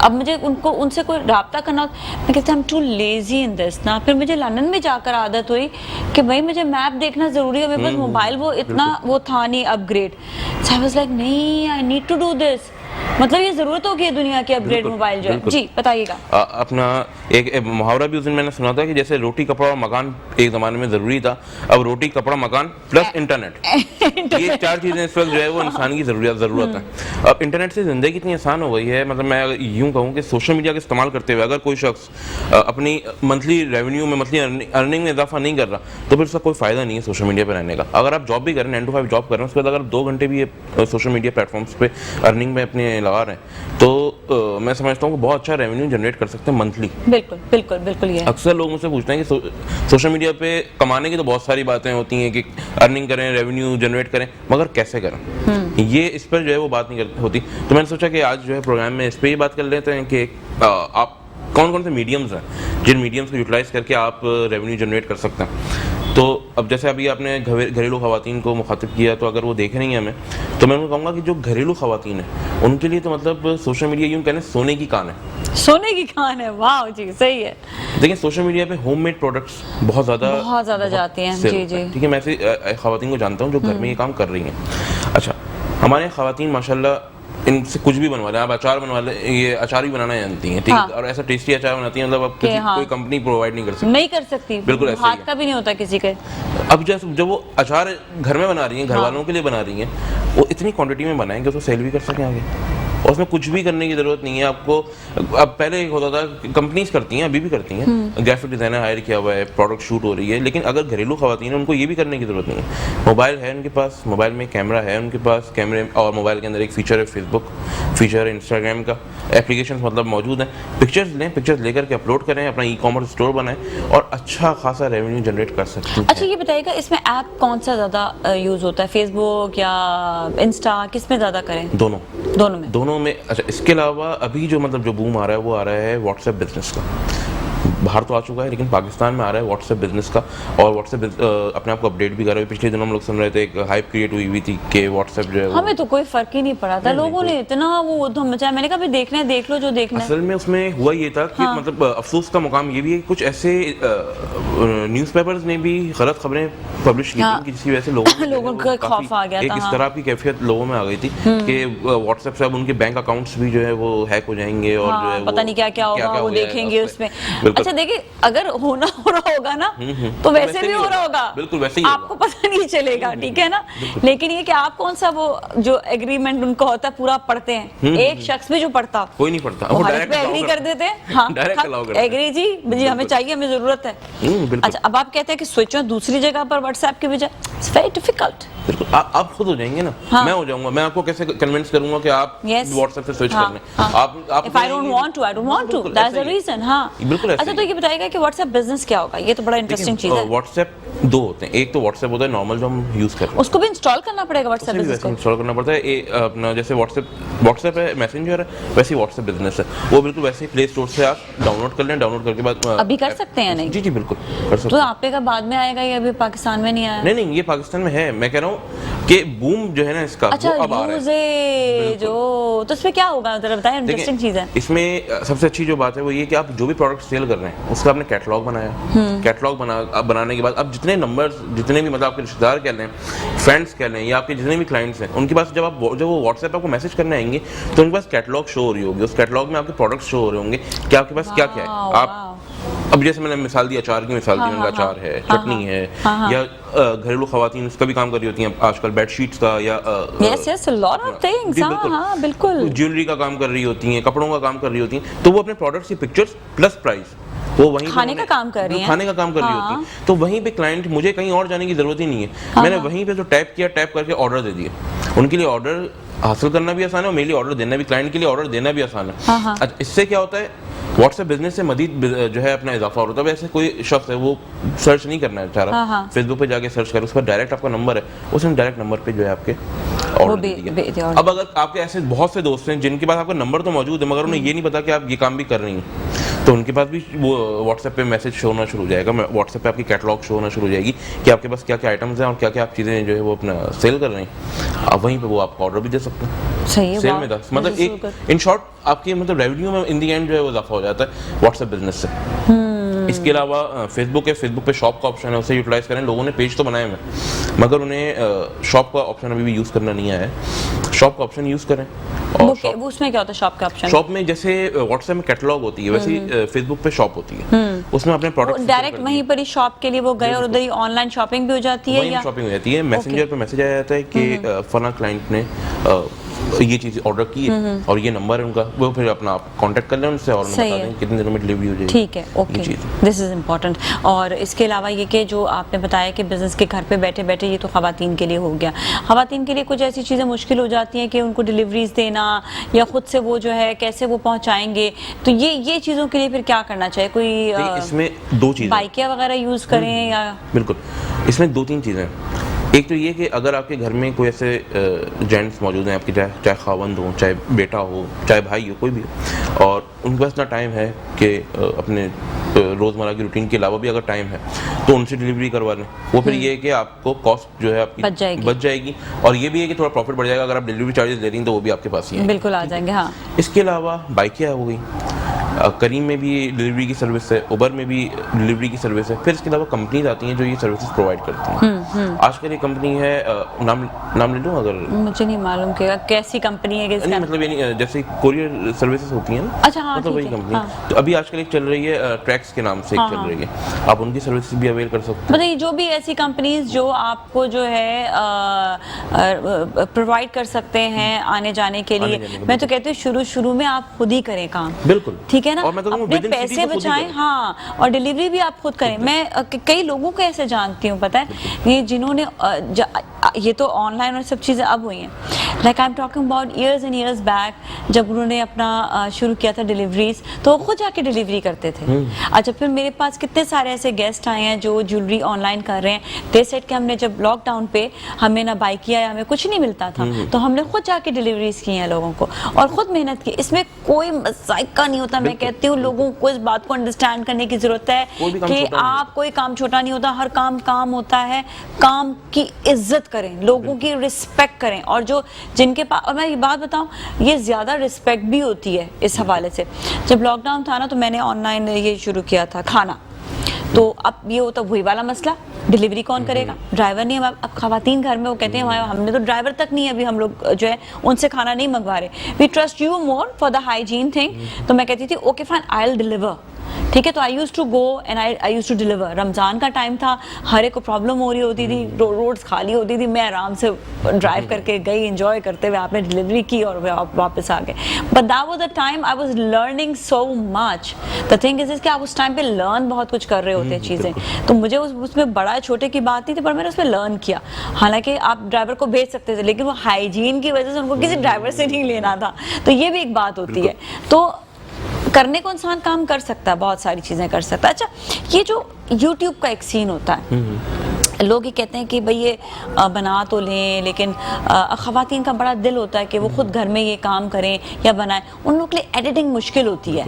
اب مجھے ان سے کوئی رابطہ کرنا میں کہتے ہیں I'm too lazy in this نا. پھر مجھے لندن میں جا کر عادت ہوئی کہ بھائی مجھے میپ دیکھنا ضروری ہے, میرے پاس موبائل وہ اتنا وہ تھا نہیں اپ grade. So I was like نہیں I need to do this. مطلب یہ ضرورت ہوگی ہے دنیا کے اپ گریڈ موبائل جو ہے. جی بتائیے گا. اپنا ایک محاورہ بھی اس دن میں نے سنا تھا کہ جیسے روٹی کپڑا اور مکان ایک زمانے میں ضروری تھا, اب روٹی کپڑا مکان پلس انٹرنیٹ, یہ 4 چیزیں اس وقت جو ہے وہ انسان کی ضرورت ہے. اب انٹرنیٹ سے زندگی اتنی آسان ہو گئی ہے, مطلب میں یوں کہوں کہ سوشل میڈیا کا استعمال کرتے ہوئے اگر کوئی شخص اپنی منتھلی ریونیو میں منتھلی ارننگ میں اضافہ نہیں کر رہا تو پھر اس کا کوئی فائدہ نہیں ہے سوشل میڈیا پہ رہنے کا. اگر آپ جاب بھی کریں 9 to 5 جاب کر رہے ہیں, اس کے بعد اگر 2 گھنٹے بھی سوشل میڈیا پلیٹ فارمس پہ ارننگ میں اپنے لگا رہے ہیں تو میں سمجھتا ہوں کہ بہت اچھا ریونیو جنریٹ کر سکتے ہیں منتھلی. بالکل بالکل بالکل. یہ اکثر لوگ مجھ سے پوچھتے ہیں کہ سوشل میڈیا پہ کمانے کی تو بہت ساری باتیں ہوتی ہیں کہ ارننگ کریں, ریونیو جنریٹ کریں, مگر کیسے کریں, یہ اس پر جو ہے وہ بات نہیں ہوتی. تو میں نے سوچا کہ آج جو ہے پروگرام میں اس پہ یہ بات کر لیتے ہیں کہ آپ کون سے میڈیمز ہیں جن میڈیمز کو یوٹیلائز کر کے آپ ریونیو جنریٹ کر سکتے ہیں. تو اب جیسے ابھی آپ نے گھریلو خواتین کو مخاطب کیا, تو اگر وہ دیکھ رہی ہیں ہمیں تو میں انہیں کہوں گا کہ جو گھریلو خواتین ہیں ان کے لیے تو مطلب سوشل میڈیا یوں کہنے سونے کی کان ہے. سونے کی کان ہے, واو جی صحیح ہے. دیکھیں سوشل میڈیا پہ ہوم میڈ پروڈکٹس بہت زیادہ جاتی ہیں. جی جی ٹھیک ہے, میں ایسی خواتین کو جانتا ہوں جو گھر میں یہ کام کر رہی ہیں. اچھا ہمارے خواتین ماشاءاللہ ان سے کچھ بھی بنوا لیں, آپ اچار بنوا لیں, یہ اچار بھی بنانا جانتی ہیں, ٹھیک ہے, اور ایسا ٹیسٹی اچار بناتی ہیں مطلب اب کوئی کمپنی پرووائڈ نہیں کر سکتی. بالکل ہاتھ کا بھی نہیں ہوتا کسی کے. اب جب وہ اچار گھر میں بنا رہی ہیں, گھر والوں کے لیے بنا رہی ہیں, وہ اتنی کوانٹٹی میں بنائیں کہ اس کو سیل بھی کر سکیں آگے, اور اس میں کچھ بھی کرنے کی ضرورت نہیں ہے آپ کو. اب پہلے ایک ہوتا تھا کمپنیز کرتی ہیں, ابھی بھی کرتی ہیں, گرافک ڈیزائنر ہائر کیا ہوا ہے, پروڈکٹ شوٹ ہو رہی ہے, لیکن اگر گھریلو خواتین ہیں ان کو یہ بھی کرنے کی ضرورت نہیں ہے. موبائل ہے ان کے پاس, موبائل میں کیمرہ ہے ان کے پاس, کیمرے اور موبائل کے اندر ایک فیچر ہے فیس بک, فیچر ہے انسٹاگرام کا, ایپلیکیشنس مطلب موجود ہیں. پکچرز لیں, پکچرز لے کر کے اپلوڈ کریں, اپنا ای کامرس اسٹور بنائیں اور اچھا خاصا ریونیو جنریٹ کر سکتے ہیں. اچھا یہ بتائیے گا اس میں ایپ کون سا زیادہ یوز ہوتا ہے, فیس بک یا انسٹا, کس میں زیادہ کریں؟ دونوں میں. اچھا اس کے علاوہ ابھی جو مطلب جو بوم آ رہا ہے وہ آ رہا ہے واٹس ایپ بزنس کا. باہر تو آ چکا ہے لیکن پاکستان میں آ رہا ہے واٹس ایپ بزنس کا, اور واٹس ایپ اپنے آپ کو اپڈیٹ بھی کر رہے ہیں. پچھلے دنوں ہم لوگ سن رہے تھے, ایک ہائپ کریٹ ہوئی تھی کہ واٹس ایپ جو ہے ہمیں تو کوئی فرق ہی نہیں پڑا تھا, لوگوں نے اتنا وہ دھم مچایا. میں نے کہا دیکھنا ہے دیکھ لو جو دیکھنا ہے. اصل میں اس میں ہوا یہ تھا کہ مطلب افسوس کا مقام یہ بھی ہے کہ کچھ ایسے نیوز پیپرز نے بھی غلط خبریں پبلش کی تھیں جس کی وجہ سے لوگوں کو خوف آ گیا تھا. ایک اس طرح کی کیفیت لوگوں میں آ گئی تھی کہ واٹس ایپ سے اب ان کے بینک اکاؤنٹس بھی جو ہے وہ ہیک ہو جائیں گے, اور جو ہے پتہ نہیں کیا کیا ہوگا وہ دیکھیں گے اس میں. اچھا دیکھیں اگر ہونا ہو رہا ہوگا نا تو ویسے بھی ہو رہا ہوگا, بالکل ویسے ہی آپ کو پتہ نہیں چلے گا, ٹھیک ہے نا. لیکن یہ کہ آپ کون سا وہ جو ایگریمنٹ ان کا ہوتا ہے پورا پڑھتے ہیں, ایک شخص بھی جو پڑھتا, کوئی نہیں پڑھتا, وہ ڈائریکٹ ایگری کر دیتے ہیں. ہاں ایگری جی ہمیں چاہیے, ہمیں ضرورت ہے. اچھا اب آپ کہتے ہیں کہ سوئچ دوسری جگہ پر واٹس ایپ کے بجائے, اٹس ویری ڈیفیکلٹ. بالکل آپ خود ہو جائیں گے نا, میں ہو جاؤں گا, میں آپ کو کیسے کنونس کروں گا کہ آپ واٹس ایپ سے سوئچ کر لیں. آپ if I don't want to that's the reason. ہاں بالکل. اچھا تو یہ بتائیے گا کہ واٹس ایپ بزنس کیا ہوگا, یہ تو بڑا انٹرسٹنگ چیز ہے. واٹس ایپ 2 ہوتے ہیں, ایک تو واٹس ایپ ہوتا ہے نارمل جو ہم یوز کرتے ہیں, اس کو بھی انسٹال کرنا پڑے گا. واٹس ایپ بزنس کو انسٹال کرنا پڑتا ہے. اپنا جیسے واٹس ایپ ہے میسنجر ہے, ویسے ہی واٹس ایپ بزنس ہے, وہ بالکل ویسے ہی پلے اسٹور سے آپ ڈاؤن لوڈ کر لیں. ڈاؤن لوڈ کر کے بعد ابھی کر سکتے ہیں نہیں؟ جی بالکل کر سکتے. تو آپ کا بعد میں آئے گا, یہ ابھی پاکستان میں نہیں آیا؟ نہیں یہ پاکستان میں ہے. میں کہہ رہا ہوں کہ بوم جو ہے نا اس کا وہ اب آ رہا ہے. جو تو اس میں کیا ہوگا ذرا بتائیں, انٹرسٹنگ چیز ہے. اس میں سب سے اچھی جو بات ہے وہ یہ کہ آپ جو بھی پروڈکٹ سیل کر رہے ہیں اس کا آپ نے کیٹلاگ بنایا. کیٹلاگ بنانے کے بعد اب جتنے نمبر, جتنے بھی مطلب آپ کے رشتے دار کہہ لیں, فرینڈس کہہ لیں, یا آپ کے جتنے بھی کلائنٹس ہیں, ان کے پاس جب وہ واٹس ایپ آپ کو میسج کرنے آئیں گے تو ان کے پاس کیٹلاگ شو ہو رہی ہوگی. اس کیٹلاگ میں آپ کے پروڈکٹس شو ہو رہے ہوں گے کہ آپ کے پاس کیا کیا ہے. آپ اب جیسے میں نے مثال دی اچار کی مثال دی, ان کا اچار ہے, چٹنی ہے, یا گھریلو خواتین اس کا بھی کام کر رہی ہوتی ہیں آج کل, بیڈ شیٹس کا, یا بالکل جیولری کا کام کر رہی ہوتی ہیں, کپڑوں کا کام کر رہی ہوتی ہیں. تو وہ اپنے پروڈکٹس کی پکچرز پلس پرائز وہ وہیں کھانے کا کام کر رہی ہیں, کھانے کا کام کر رہی ہوتی ہیں. تو وہیں پہ کلائنٹ, مجھے کہیں اور جانے کی ضرورت ہی نہیں ہے, میں نے وہیں پہ جو ٹیپ کیا, ٹیپ کر کے آرڈر دے دیے. ان کے لیے آرڈر حاصل کرنا بھی آسان ہے, اور میرے لیے آرڈر دینا بھی, کلائنٹ کے لیے آرڈر دینا بھی آسان ہے. اس سے کیا ہوتا ہے, واٹس ایپ بزنس سے مزید جو ہے اپنا اضافہ ہوتا ہے. ویسے کوئی شخص ہے وہ سرچ نہیں کرنا چاہ رہا, فیس بک پہ جا کے سرچ کرے, اس پر ڈائریکٹ آپ کا نمبر ہے, اس نے ڈائریکٹ نمبر پہ جو ہے آپ کے آرڈر دے دیا. اب اگر آپ کے ایسے بہت سے دوست ہیں جن کے پاس آپ کا نمبر تو موجود ہے مگر انہیں یہ نہیں پتا کہ آپ یہ کام بھی کر رہی ہیں, تو ان کے پاس بھی وہ واٹس ایپ پہ میسج شو ہونا شروع ہو جائے گا. واٹس ایپ پہ آپ کی کیٹلاگ شو ہونا شروع ہو جائے گی کہ آپ کے پاس کیا کیا آئٹمز ہیں اور کیا کیا آپ چیزیں جو ہے وہ اپنا سیل کر رہے ہیں. آپ وہیں پہ وہ آپ کو آرڈر بھی دے سکتے ہیں. صحیح ہے, سیل واہ, میں 10, مطلب this is ایک so good. ان شارٹ آپ کی مطلب ریونیو میں ان دی اینڈ جو ہے وہ اضافہ ہو جاتا ہے واٹس ایپ بزنس سے. اس کے علاوہ فیس بک ہے, فیس بک پہ شاپ کا آپشن ہے, اسے یوٹیلائز کریں. لوگوں نے پیج تو بنائے ہوئے مگر انہیں شاپ کا آپشن ابھی بھی یوز کرنا نہیں آیا ہے. شاپ کا آپشن یوز کریں. اور وہ اس میں کیا ہوتا ہے شاپ کا آپشن؟ شاپ میں جیسے واٹس ایپ میں کیٹلاگ ہوتی ہے ویسے ہی فیس بک پہ شاپ ہوتی ہے, اس میں اپنے پروڈکٹ ڈائریکٹ وہیں پر ہی شاپ کے لیے وہ گئے اور ادھر ہی آن لائن شاپنگ بھی ہو جاتی ہے, یا شاپنگ ہو جاتی ہے. میسنجر پہ میسج آ جاتا ہے کہ فلاں کلائنٹ نے یہ چیز آرڈر کی ہے اور یہ نمبر ہے ان کا, وہ پھر اپنا آپ کانٹیکٹ کر لیں ان سے اور بتا دیں کتنے دنوں میں ڈلیوری ہو جائے گی. ٹھیک ہے, اوکے, دس از امپورٹنٹ. اور اس کے علاوہ یہ کہ جو آپ نے بتایا کہ بزنس کے گھر پہ بیٹھے بیٹھے, یہ تو خواتین کے لیے ہو گیا. خواتین کے لیے کچھ ایسی چیزیں مشکل ہو جاتی ہیں کہ ان کو ڈلیوریز دینا یا خود سے وہ جو ہے کیسے وہ پہنچائیں گے, تو یہ چیزوں کے لیے پھر کیا کرنا چاہیے؟ کوئی اس میں دو چیزیں, بائکیا وغیرہ یوز کریں یا؟ بالکل, اس میں 2-3 چیزیں. ایک تو یہ کہ اگر آپ کے گھر میں کوئی ایسے جینٹس موجود ہیں آپ کے, چاہے خاوند ہو, چاہے بیٹا ہو, چاہے بھائی ہو, کوئی بھی ہو, اور ان کے پاس اتنا ٹائم ہے کہ اپنے روزمرہ کی روٹین کے علاوہ بھی اگر ٹائم ہے تو ان سے ڈلیوری کروا لیں. وہ پھر یہ ہے کہ آپ کو کاسٹ جو ہے آپ کی بچ جائے گی, اور یہ بھی ہے کہ تھوڑا پروفٹ بڑھ جائے گا. اگر آپ ڈلیوری چارجز لے رہی ہیں تو وہ بھی آپ کے پاس ہی ہیں, بالکل آ جائیں گے. ہاں, اس کے علاوہ بائکیا ہو گئی, کریم میں بھی ڈلیوری کی سروس ہے, اوبر میں بھی ڈلیوری کی سروس ہے. پھر اس کے علاوہ کمپنیز آتی ہیں جو یہ سروسز پرووائڈ کرتی ہیں. آج کل یہ کمپنی ہے, نام لے لوں اگر؟ مجھے نہیں معلوم کہ کیسی کمپنی ہے, نہیں مطلب یعنی جیسے کوریئر سروسز ہوتی ہیں نا, اچھا ہاں, مطلب وہی کمپنی. تو ابھی آج کل ایک چل رہی ہے ٹریکس کے نام سے ایک چل رہی ہے, آپ ان کی سروسز بھی اویل کر سکتے ہیں. مطلب جو بھی ایسی کمپنیز جو آپ کو جو ہے پرووائڈ کر سکتے ہیں آنے جانے کے لیے. میں تو کہتی ہوں شروع میں آپ خود ہی کریں کام, بالکل, ٹھیک ہے نا, اپنے پیسے بچائیں. ہاں, اور ڈلیوری بھی آپ خود کریں. میں کئی لوگوں کو ایسے جانتی ہوں, پتہ ہے, یہ جنہوں نے, یہ تو آن لائن اور سب چیزیں اب ہوئی ہیں, like I am talking about years and years back, جب انہوں نے اپنا شروع کیا تھا ڈلیوریز, تو وہ خود جا کے ڈلیوری کرتے تھے. اچھا, پھر میرے پاس کتنے سارے ایسے گیسٹ آئے ہیں جو جیولری آن لائن کر رہے ہیں. دے سیٹ کہ ہم نے جب لاک ڈاؤن پہ ہمیں نہ بائی کیا یا ہمیں کچھ نہیں ملتا تھا, تو ہم نے خود جا کے ڈلیوریز کی ہیں لوگوں کو, اور خود محنت کی. اس میں کوئی ذائقہ نہیں ہوتا. میں کہتی ہوں لوگوں کو اس بات کو انڈرسٹینڈ کرنے کی ضرورت ہے کہ آپ, کوئی کام چھوٹا نہیں ہوتا, ہر کام ہوتا ہے. کام کی عزت کریں, لوگوں کی رسپیکٹ کریں, اور جو جن کے پاس, اور میں یہ بات بتاؤں, یہ زیادہ رسپیکٹ بھی ہوتی ہے اس حوالے سے. جب لاک ڈاؤن تھا نا, تو میں نے آن لائن یہ شروع کیا تھا کھانا, تو اب یہ ہوتا وہی والا مسئلہ, ڈلیوری کون کرے گا؟ ڈرائیور نہیں. اب خواتین گھر میں وہ کہتے ہیں ہم نے تو ڈرائیور تک نہیں, ابھی ہم لوگ جو ہے ان سے کھانا نہیں منگوا رہے, we trust you more for the hygiene thing. تو میں کہتی تھی okay fine, I will deliver, ٹھیک ہے. تو I use to go and I use to deliver. Ramzan کا ٹائم تھا, ہر ایک کو پرابلم ہو رہی ہوتی تھی, روڈز خالی ہوتی تھی, میں آرام سے ڈرائیو کر کے گئی, انجوائے کرتے ہوئے آپ نے ڈلیوری کی اور واپس آ گئے. But that was the time I was learning so much. The thing is کہ آپ اس ٹائم پہ لرن بہت کچھ کر رہے ہوتے ہیں چیزیں. تو مجھے اس میں بڑا چھوٹے کی بات نہیں تھی, پر میں نے اس میں لرن کیا. حالانکہ آپ ڈرائیور کو بھیج سکتے تھے, لیکن وہ ہائیجین کی وجہ سے ان کو کسی ڈرائیور سے نہیں لینا تھا. تو یہ بھی ایک بات ہوتی ہے. تو کرنے کو انسان کام کر سکتا ہے, بہت ساری چیزیں کر سکتا ہے. اچھا, یہ جو یوٹیوب کا ایک سین ہوتا ہے, لوگ یہ کہتے ہیں کہ بھئی یہ بنا تو لیں, لیکن خواتین کا بڑا دل ہوتا ہے کہ وہ خود گھر میں یہ کام کریں یا بنائیں. ان لوگوں کے لیے ایڈیٹنگ مشکل ہوتی ہے,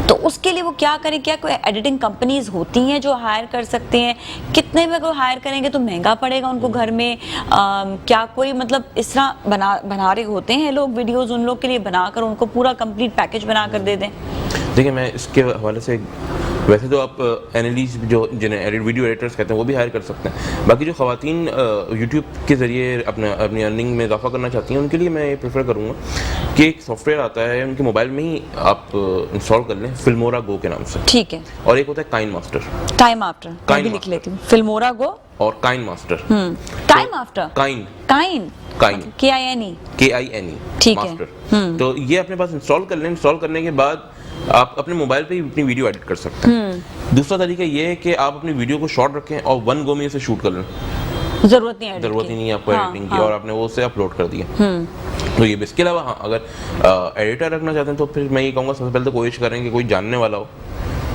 تو اس کے لیے وہ کیا کریں؟ کیا کوئی ایڈیٹنگ کمپنیز ہوتی ہیں جو ہائر کر سکتے ہیں؟ کتنے میں کوئی ہائر کریں گے تو مہنگا پڑے گا ان کو گھر میں؟ کیا کوئی مطلب اس طرح بنا رہے ہوتے ہیں لوگ ویڈیوز, ان لوگ کے لیے بنا کر ان کو پورا کمپلیٹ پیکج بنا کر دے دیں؟ دیکھیں, میں اس کے حوالے سے, ویسے تو آپ اینالیز جو جنہیں ویڈیو ایڈیٹرز کہتے ہیں وہ بھی ہائر کر سکتے ہیں. باقی جو خواتین یوٹیوب کے ذریعے اپنی ارننگ میں اضافہ کرنا چاہتی ہیں, ان کے لیے میں یہ پریفر کروں گا کہ ایک سافٹ ویئر آتا ہے ان کے موبائل میں ہی, آپ انسٹال کر لیں, فلمورا گو کے نام سے, ٹھیک ہے. اور ایک ہوتا ہے کائن ماسٹر. ٹائم آفٹر, میں بھی لکھ لیتی ہوں, فلمورا گو اور کائن ماسٹر. ٹائم آفٹر, کائن KINE, ٹھیک ہے. تو یہ اپنے پاس انسٹال کر لیں. انسٹال کرنے کے بعد آپ اپنے موبائل پہ ہی اپنی ویڈیو ایڈٹ کر سکتے ہیں. دوسرا طریقہ یہ ہے کہ آپ اپنی ویڈیو کو شارٹ رکھیں اور ون گو میں اسے شوٹ کر لیں. ضرورت ہی نہیں ہے آپ کو ایڈیٹنگ کی, اور آپ نے وہ اسے اپلوڈ کر دیا. تو یہ بھی. اس کے علاوہ ہاں, اگر ایڈیٹر رکھنا چاہتے ہیں تو پھر میں یہ کہوں گا سب سے پہلے تو کوشش کریں کہ کوئی جاننے والا ہو,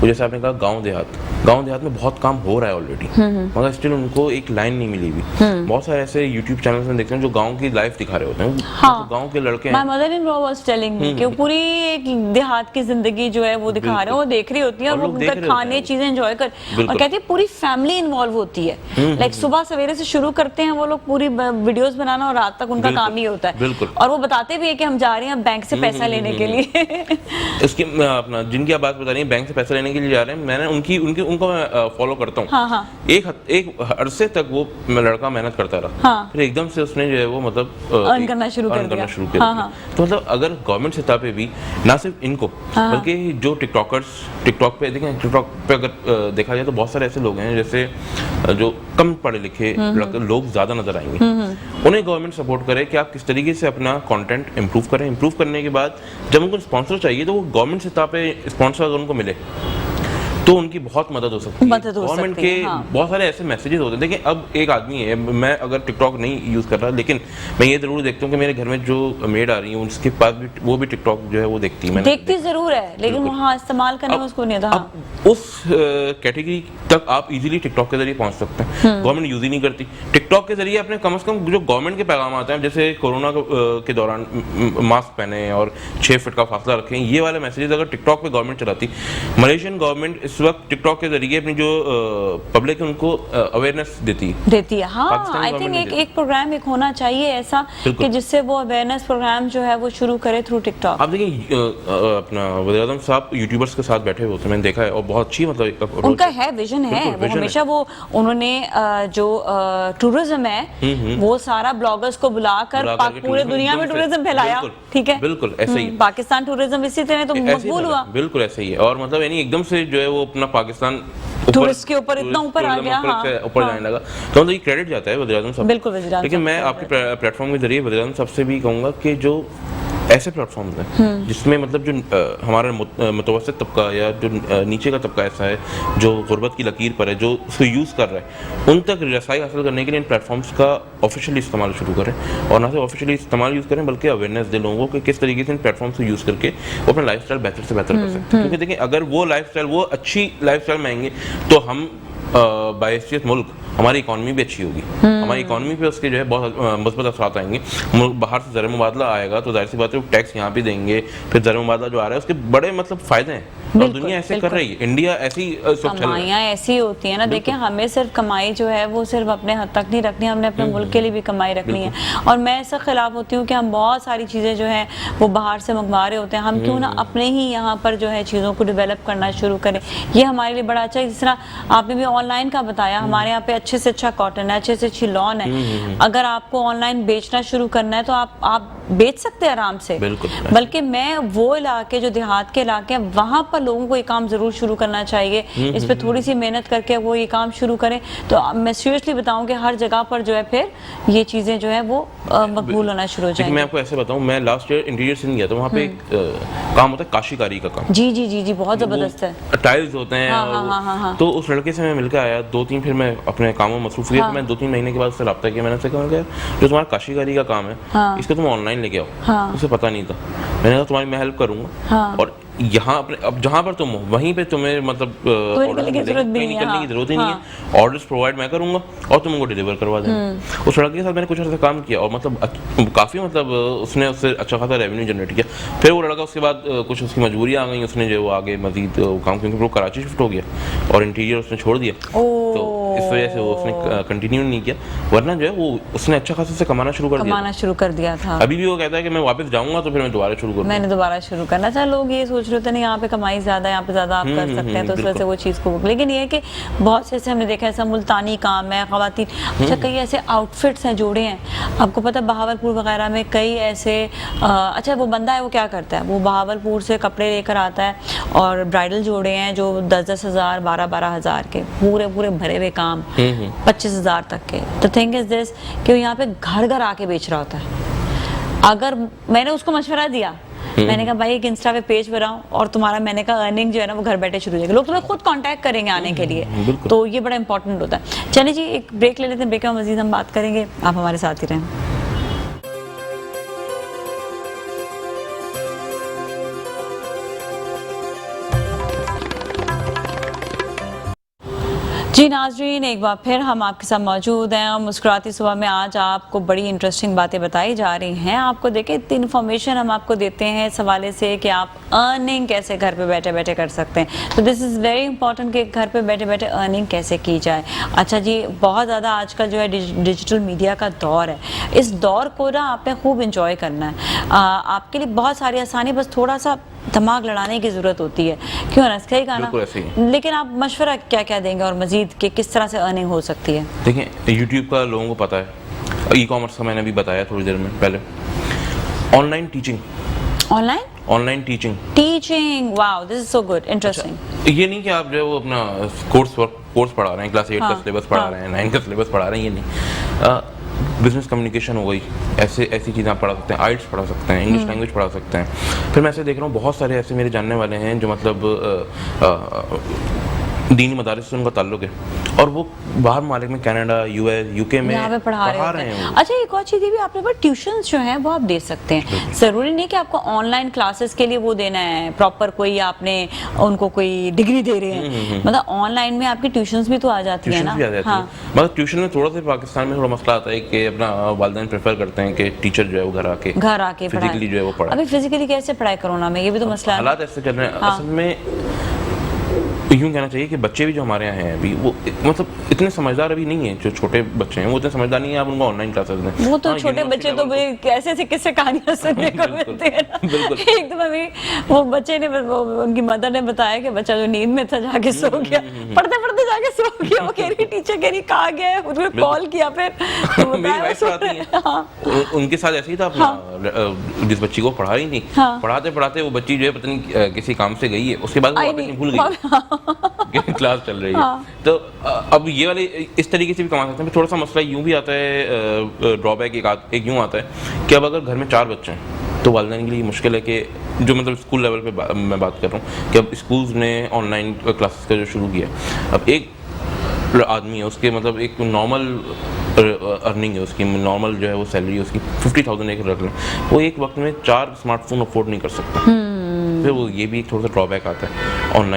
وہ جیسے آپ نے کہا گاؤں دیہات میں بہت کام ہو رہا ہے آلریڈی مگر اسٹل ان کو ایک لائن نہیں ملی ہوئی. بہت سارے ایسے یوٹیوب چینلز میں دیکھتے ہیں جو گاؤں کی لائف دکھا رہے ہوتے ہیں, گاؤں کے لڑکے My mother-in-law was telling me کہ وہ پوری ایک دیہات کی زندگی جو ہے وہ دکھا رہے ہیں, وہ دیکھ رہی ہوتی ہیں اور وہ کھانے چیزیں انجوائے کر, اور کہتی ہے پوری فیملی انوالو ہوتی ہے. لائک صبح سویرے سے شروع کرتے ہیں وہ لوگ پوری ویڈیوز بنانا اور رات تک ان کا کام ہی ہوتا ہے, اور وہ بتاتے بھی ہے کہ ہم جا رہے ہیں بینک سے پیسہ لینے کے لیے. اس کی اپنا جن کی آپ بات بتا رہی ہیں بینک سے پیسہ لینے کے لیے جا رہے ہیں, میں نے ان کو میں فالو کرتا ہوں. ایک عرصے تک وہ لڑکا محنت کرتا رہا, پھر ایک دم سے اس نے جو ہے وہ مطلب ارن کرنا شروع کر دیا. تو مطلب اگر گورنمنٹ سطح پہ بھی نہ صرف ان کو بلکہ جو ٹک ٹاک پہ دیکھیں, ٹک ٹاک پہ اگر دیکھا جائے تو بہت سارے ایسے لوگ ہیں جیسے جو کم پڑھے لکھے لوگ زیادہ نظر آئیں گے, انہیں گورنمنٹ سپورٹ کرے کہ آپ کس طریقے سے اپنا کانٹینٹ امپروو کریں. امپروو کرنے کے بعد جب ان کو اسپانسر چاہیے تو وہ گورنمنٹ سطح پہ اسپانسر اگر ان کو ملے تو ان کی بہت مدد ہو سکتی ہے. گورنمنٹ کے بہت سارے ایسے میسیجز ہوتے ہیں. دیکھیں اب ایک آدمی ہے, میں اگر ٹک ٹاک نہیں یوز کر رہا لیکن میں یہ ضرور دیکھتا ہوں کہ میرے گھر میں جو میڈ آ رہی ہیں اس کے پاس بھی وہ بھی ٹک ٹاک جو ہے وہ دیکھتی ہیں. دیکھتی ضرور ہے لیکن وہاں استعمال کرنے میں اس کو نہیں تھا. اس کیٹیگری تک آپ ایزیلی ٹک ٹاک کے ذریعے پہنچ سکتے ہیں. گورنمنٹ یوز ہی نہیں کرتی. ٹک ٹاک کے ذریعے اپنے کم از کم جو گورنمنٹ کے پیغامات ہیں جیسے کورونا کے دوران ماسک پہنیں اور 6 فٹ کا فاصلہ رکھیں, یہ والے میسیجز اگر ٹک ٹاک پہ گورنمنٹ چلاتی. ملیشین گورنمنٹ اس وقت ٹک ٹاک کے ذریعے اپنی جو پبلک ہے ان کو اویئرنس دیتی ہے. ہاں آئی تھنک ایک پروگرام ایک ہونا چاہیے ایسا کہ جس سے وہ اویئرنیس پروگرام جو ہے وہ شروع کرے تھرو ٹک ٹاک. آپ دیکھیں اپنا وزیر اعظم صاحب یوٹیوبرس کے ساتھ بیٹھے ہوتے ہیں, میں نے دیکھا ہے, اور بہت اچھی مطلب ان کا ہے ویژن ہے. وہ ہمیشہ وہ انہوں نے جو ٹورزم ہے وہ سارا بلاگرز کو بلا کر پورے دنیا میں ٹورزم پھیلایا. ٹھیک ہے, بالکل ایسے ہی پاکستان ٹورزم اسی طرح تو مقبول ہوا. بالکل ایسے ہی ہے, اور مطلب یعنی ایک دم سے جو ہے وہ اپنا پاکستان ٹورسٹ کے اوپر اتنا اوپر آ گیا, اوپر جانے لگا, تو مطلب یہ کریڈٹ جاتا ہے وزیر اعظم صاحب. بالکل وزیر اعظم. لیکن میں آپ کے پلیٹ فارم کے ذریعے وزیر اعظم صاحب سے بھی کہوں گا کہ جو ایسے پلیٹ فارمز ہیں جس میں مطلب جو ہمارا متوسط طبقہ یا جو نیچے کا طبقہ ایسا ہے جو غربت کی لکیر پر ہے, جو اس کو یوز کر رہا ہے, ان تک رسائی حاصل کرنے کے لیے ان پلیٹ فارمز کا آفیشیلی استعمال شروع کریں. اور نہ صرف آفیشیلی استعمال یوز کریں بلکہ اویئرنیس دیں لوگوں کو کہ کس طریقے سے ان پلیٹ فارمز کو یوز کر کے وہ اپنا لائف اسٹائل بہتر سے بہتر کر سکتے ہیں. کیونکہ دیکھیں اگر وہ لائف اسٹائل, وہ اچھی لائف اسٹائل میں آئیں گے تو ہم باحیثیت ملک ہماری اکانومی بھی اچھی ہوگی. ہماری اکانومی پہ اس کے جو ہے بہت مثبت اثرات آئیں گے. باہر سے زر مبادلہ آئے گا تو ظاہر سی بات ہے ٹیکس یہاں بھی دیں گے, پھر زر مبادلہ جو آ رہا ہے اس کے بڑے مطلب فائدے ہیں, اور دنیا ایسے کر رہی ہے. انڈیا ایسی کمائیاں ایسی ہوتی ہیں نا. دیکھیں ہمیں صرف کمائی جو ہے وہ صرف اپنے حد تک نہیں رکھنی, ہم نے اپنے ملک کے لیے بھی کمائی رکھنی ہے. اور میں اس سے خلاف ہوتی ہوں کہ ہم بہت ساری چیزیں جو ہیں وہ باہر سے منگوا رہے ہوتے ہیں. ہم کیوں نہ اپنے ہی یہاں پر جو ہے چیزوں کو ڈیولپ کرنا شروع کریں. یہ ہمارے لیے بڑا اچھا ہے. جس طرح آپ نے بھی آن لائن کا بتایا, ہمارے یہاں پہ اچھے سے اچھا کاٹن ہے, اچھے سے اچھی لون ہے. اگر آپ کو آن لائن بیچنا شروع کرنا ہے تو آپ بیچ سکتے ہیں آرام سے. بلکہ میں وہ علاقے جو دیہات کے علاقے ہیں وہاں پر لوگوں کو یہ کام ضرور شروع کرنا چاہیے. اس پہ تھوڑی سی محنت کر کے وہ یہ کام شروع کریں تو میں سیریسلی بتاؤں کہ ہر جگہ پر جو ہے پھر یہ چیزیں جو ہے وہ مقبول ہونا شروع ہو جائیں. میں آپ کو ایسے بتاؤں, میں لاسٹ ایئر انٹیریئر سندھ گیا تھا, وہاں پہ ایک کام ہوتا ہے کاشی کاری کا کام. جی جی جی جی بہت زبردست ہے. ٹائلز ہوتے ہیں, تو اس لڑکے سے میں مل کے آیا 2-3, پھر میں اپنے کاموں میں مصروف ہوئی. میں 2-3 مہینے کے بعد اس سے رابطہ کیا. میں نے اسے کہا کہ جو تمہارا کاشی کاری کا کام ہے اس کو تم آن لائن لے کے آؤ. اسے پتہ نہیں تھا. میں نے کہا تمہاری میں ہیلپ کروں گا, اور یہاں اپنے اب جہاں پر تم ہو وہیں پہ تمہیں مطلب نکلنے کی ضرورت ہی نہیں ہے. آرڈرز پرووائڈ میں کروں گا اور تم ان کو ڈیلیور کروا دیں. اس لڑکے کے ساتھ میں نے کچھ عرصہ کام کیا اور مطلب کافی مطلب اس نے اس سے اچھا خاصا ریونیو جنریٹ کیا. پھر وہ لڑکا اس کے بعد کچھ اس کی مجبوریاں آ گئیں, اس نے جو وہ آگے مزید کام, کیونکہ وہ کراچی شفٹ ہو گیا اور انٹیریئر اس نے چھوڑ دیا. تو اس وجہ سے وہ اس نے کنٹینیو نہیں کیا, ورنہ جو ہے وہ اس نے اچھا خاصا سے کمانا شروع کر دیا تھا. ابھی بھی وہ کہتا ہے کہ میں واپس جاؤں گا تو پھر میں دوبارہ شروع کرنا چاہا. لوگ یہ سوچ رہے ہوتے ہیں یہاں پہ کمائی زیادہ ہے, یہاں پہ زیادہ آپ کر سکتے ہیں, تو اس وجہ سے وہ چیز کو. لیکن یہ ہے کہ بہت سے ایسے ہم نے دیکھا ایسا ملتانی کام ہے, خواتین. اچھا کئی ایسے آؤٹ فٹس ہیں, جوڑے ہیں. آپ کو پتہ ہے بہاولپور وغیرہ میں کئی ایسے, اچھا وہ بندہ ہے وہ کیا کرتا ہے, وہ بہاولپور سے کپڑے لے کر آتا ہے اور برائڈل جوڑے ہیں جو 10,000 12,000 کے پورے بھرے ہوئے کام 25,000 تک کے. The thing is this کہ وہ یہاں پہ گھر آ کے بیچ رہا ہوتا ہے. اگر میں نے اس کو مشورہ دیا, میں نے کہا بھائی ایک انسٹا پہ پیج بناؤ اور تمہارا میں نے کہا ارننگ جو ہے نا وہ گھر بیٹھے شروع ہو جائے گا. لوگ تمہیں خود کانٹیکٹ کریں گے آنے کے لیے, تو یہ بڑا امپورٹنٹ ہوتا ہے. چلیں جی ایک بریک لے لیتے ہیں, بریک میں مزید ہم بات کریں گے, آپ ہمارے ساتھ ہی رہیں. جی ناظرین، ایک بار پھر ہم آپ کے ساتھ موجود ہیں اور مسکراتی صبح میں آج آپ کو بڑی انٹرسٹنگ باتیں بتائی جا رہی ہیں. آپ کو دیکھیں اتنی انفارمیشن ہم آپ کو دیتے ہیں اس حوالے سے کہ آپ ارننگ کیسے گھر پہ بیٹھے بیٹھے کر سکتے ہیں. تو دس از ویری امپورٹنٹ کہ گھر پہ بیٹھے بیٹھے ارننگ کیسے کی جائے. اچھا جی، بہت زیادہ آج کل جو ہے ڈیجیٹل میڈیا کا دور ہے. اس دور کو نا آپ نے خوب انجوائے کرنا ہے. آپ کے لیے بہت ساری آسانی، بس تھوڑا سا دماغ لڑانے کی ضرورت ہوتی ہے. کیوں نا صحیح کہا نا؟ لیکن آپ مشورہ کیا کیا دیں گے اور مزید کہ کس طرح سے ارننگ ہو سکتی ہے؟ دیکھیں، یوٹیوب کا لوگوں کو پتہ ہے، ای کامرس کا میں نے ابھی بتایا تھوڑی دیر میں پہلے. On line teaching, wow, this is so good, interesting. یہ نہیں کہ آپ جو ہے وہ اپنا کورس پڑھا رہے ہیں، کلاس 8 کا سلیبس پڑھا رہے ہیں، 9 کا سلیبس پڑھا رہے ہیں، یہ نہیں. بزنس کمیونیکیشن ہو گئی، ایسی چیزیں آپ پڑھا سکتے ہیں. آئلٹس پڑھا سکتے ہیں، انگلش لینگویج پڑھا سکتے ہیں. پھر میں ایسے دیکھ رہا ہوں بہت سارے ایسے میرے جاننے والے ہیں جو مطلب دینی مدارس سے ان کا تعلق ہے اور وہ باہر ممالک میں، کینیڈا، یو ایس، یو کے میں پڑھا رہے ہیں. اچھا، ایک اور چیز یہ بھی آپ نے ٹیوشنز جو ہیں وہ آپ دے سکتے ہیں. ضروری نہیں کہ آپ کو آن لائن کلاسز کے لیے وہ دینا ہے پراپر، کوئی آپ نے ان کو کوئی ڈگری دے رہے ہیں. مطلب آن لائن میں آپ کی ٹیوشنز بھی تو آ جاتی ہیں نا. مطلب ٹیوشن میں تھوڑا سا پاکستان میں تھوڑا مسئلہ آتا ہے کہ اپنا والدین پریفر کرتے ہیں کہ ٹیچر جو ہے وہ گھر آ کے فزیکلی جو ہے وہ پڑھائے. ابھی فزیکلی کیسے پڑھائی کرونا میں، یہ بھی تو مسئلہ ہے. حالات ایسے چل رہے ہیں. اصل میں یوں کہنا چاہیے کہ بچے بھی جو ہمارے یہاں ہیں ابھی، وہ مطلب اتنے سمجھدار ابھی نہیں ہیں. جو چھوٹے بچے ہیں وہ اتنے سمجھدار نہیں ہیں. آپ ان کو آن لائن کلاسز دیں. وہ تو چھوٹے بچے تو ایسے ایسے کس سے کہانیاں سننے کو ملتے ہیں. ایک دفعہ بھی وہ بچے نے، ان کی مدر نے بتایا کہ بچہ جو نیند میں تھا جا کے سو گیا، پڑھتے پڑھتے جا کے سو گیا. وہ کہہ رہی ٹیچر کہہ رہی کہاں گیا ہے، اس نے کال کیا. پھر ان کے ساتھ ایسے ہی تھا. اپنا جس بچی کو پڑھا رہی تھی، پڑھاتے پڑھاتے وہ بچی جو ہے پتہ نہیں کسی کام سے گئی ہے، اس کے بعد وہ واپس نہیں بھول گئی، کلاس چل رہی ہے. تو اب یہ والے اس طریقے سے بھی کما سکتے ہیں. تھوڑا سا مسئلہ یوں بھی آتا ہے، ڈرا بیک ایک یوں آتا ہے کہ اب اگر گھر میں 4 بچے ہیں تو والدین کے لیے مشکل ہے کہ جو مطلب اسکول لیول پہ میں بات کر رہا ہوں کہ اب اسکولز نے آن لائن کلاسز کا جو شروع کیا. اب ایک آدمی ہے، اس کے مطلب ایک نارمل ارننگ ہے، اس کی نارمل جو ہے وہ سیلری ہے اس کی 50,000 ایک رکھ لیں، وہ ایک وقت میں 4 اسمارٹ فون افورڈ نہیں کر سکتا. پھر وہ یہ بھی ایک تھوڑا سا ڈرا بیک آتا ہے آن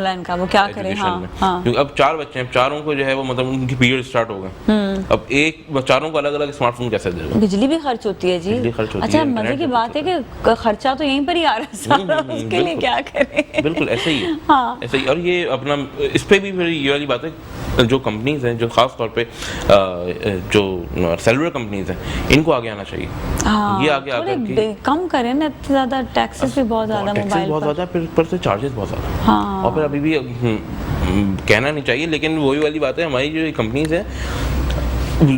لائن کا. وہ کیا کریں؟ کیونکہ اب 4 بچے ہیں، چاروں کو جو ہے وہ مطلب ان کی پیریڈ اسٹارٹ ہو گئے. اب چاروں کو الگ الگ اسمارٹ فون کیسے دے گا؟ بجلی بھی خرچ ہوتی ہے جی. اچھا، مزے کی بات ہے کہ خرچہ تو یہیں پر ہی آ رہا ہے سارا، اس کے لیے کیا کریں؟ بالکل ایسے ہی ہے، ایسے ہی. اور یہ اپنا اس پہ بھی پھر یہ والی بات ہے، جو کمپنیز ہیں جو خاص طور پہ جو سیلولر کمپنیز ہیں، ان کو آگے آنا چاہیے. یہ آگے آ کر کم کریں نا، اتنے زیادہ ٹیکسز بھی بہت زیادہ، موبائل بہت زیادہ، پھر سے چارجز بہت زیادہ. اور پھر ابھی بھی کہنا نہیں چاہیے لیکن وہی والی بات ہے، ہماری جو کمپنیز ہیں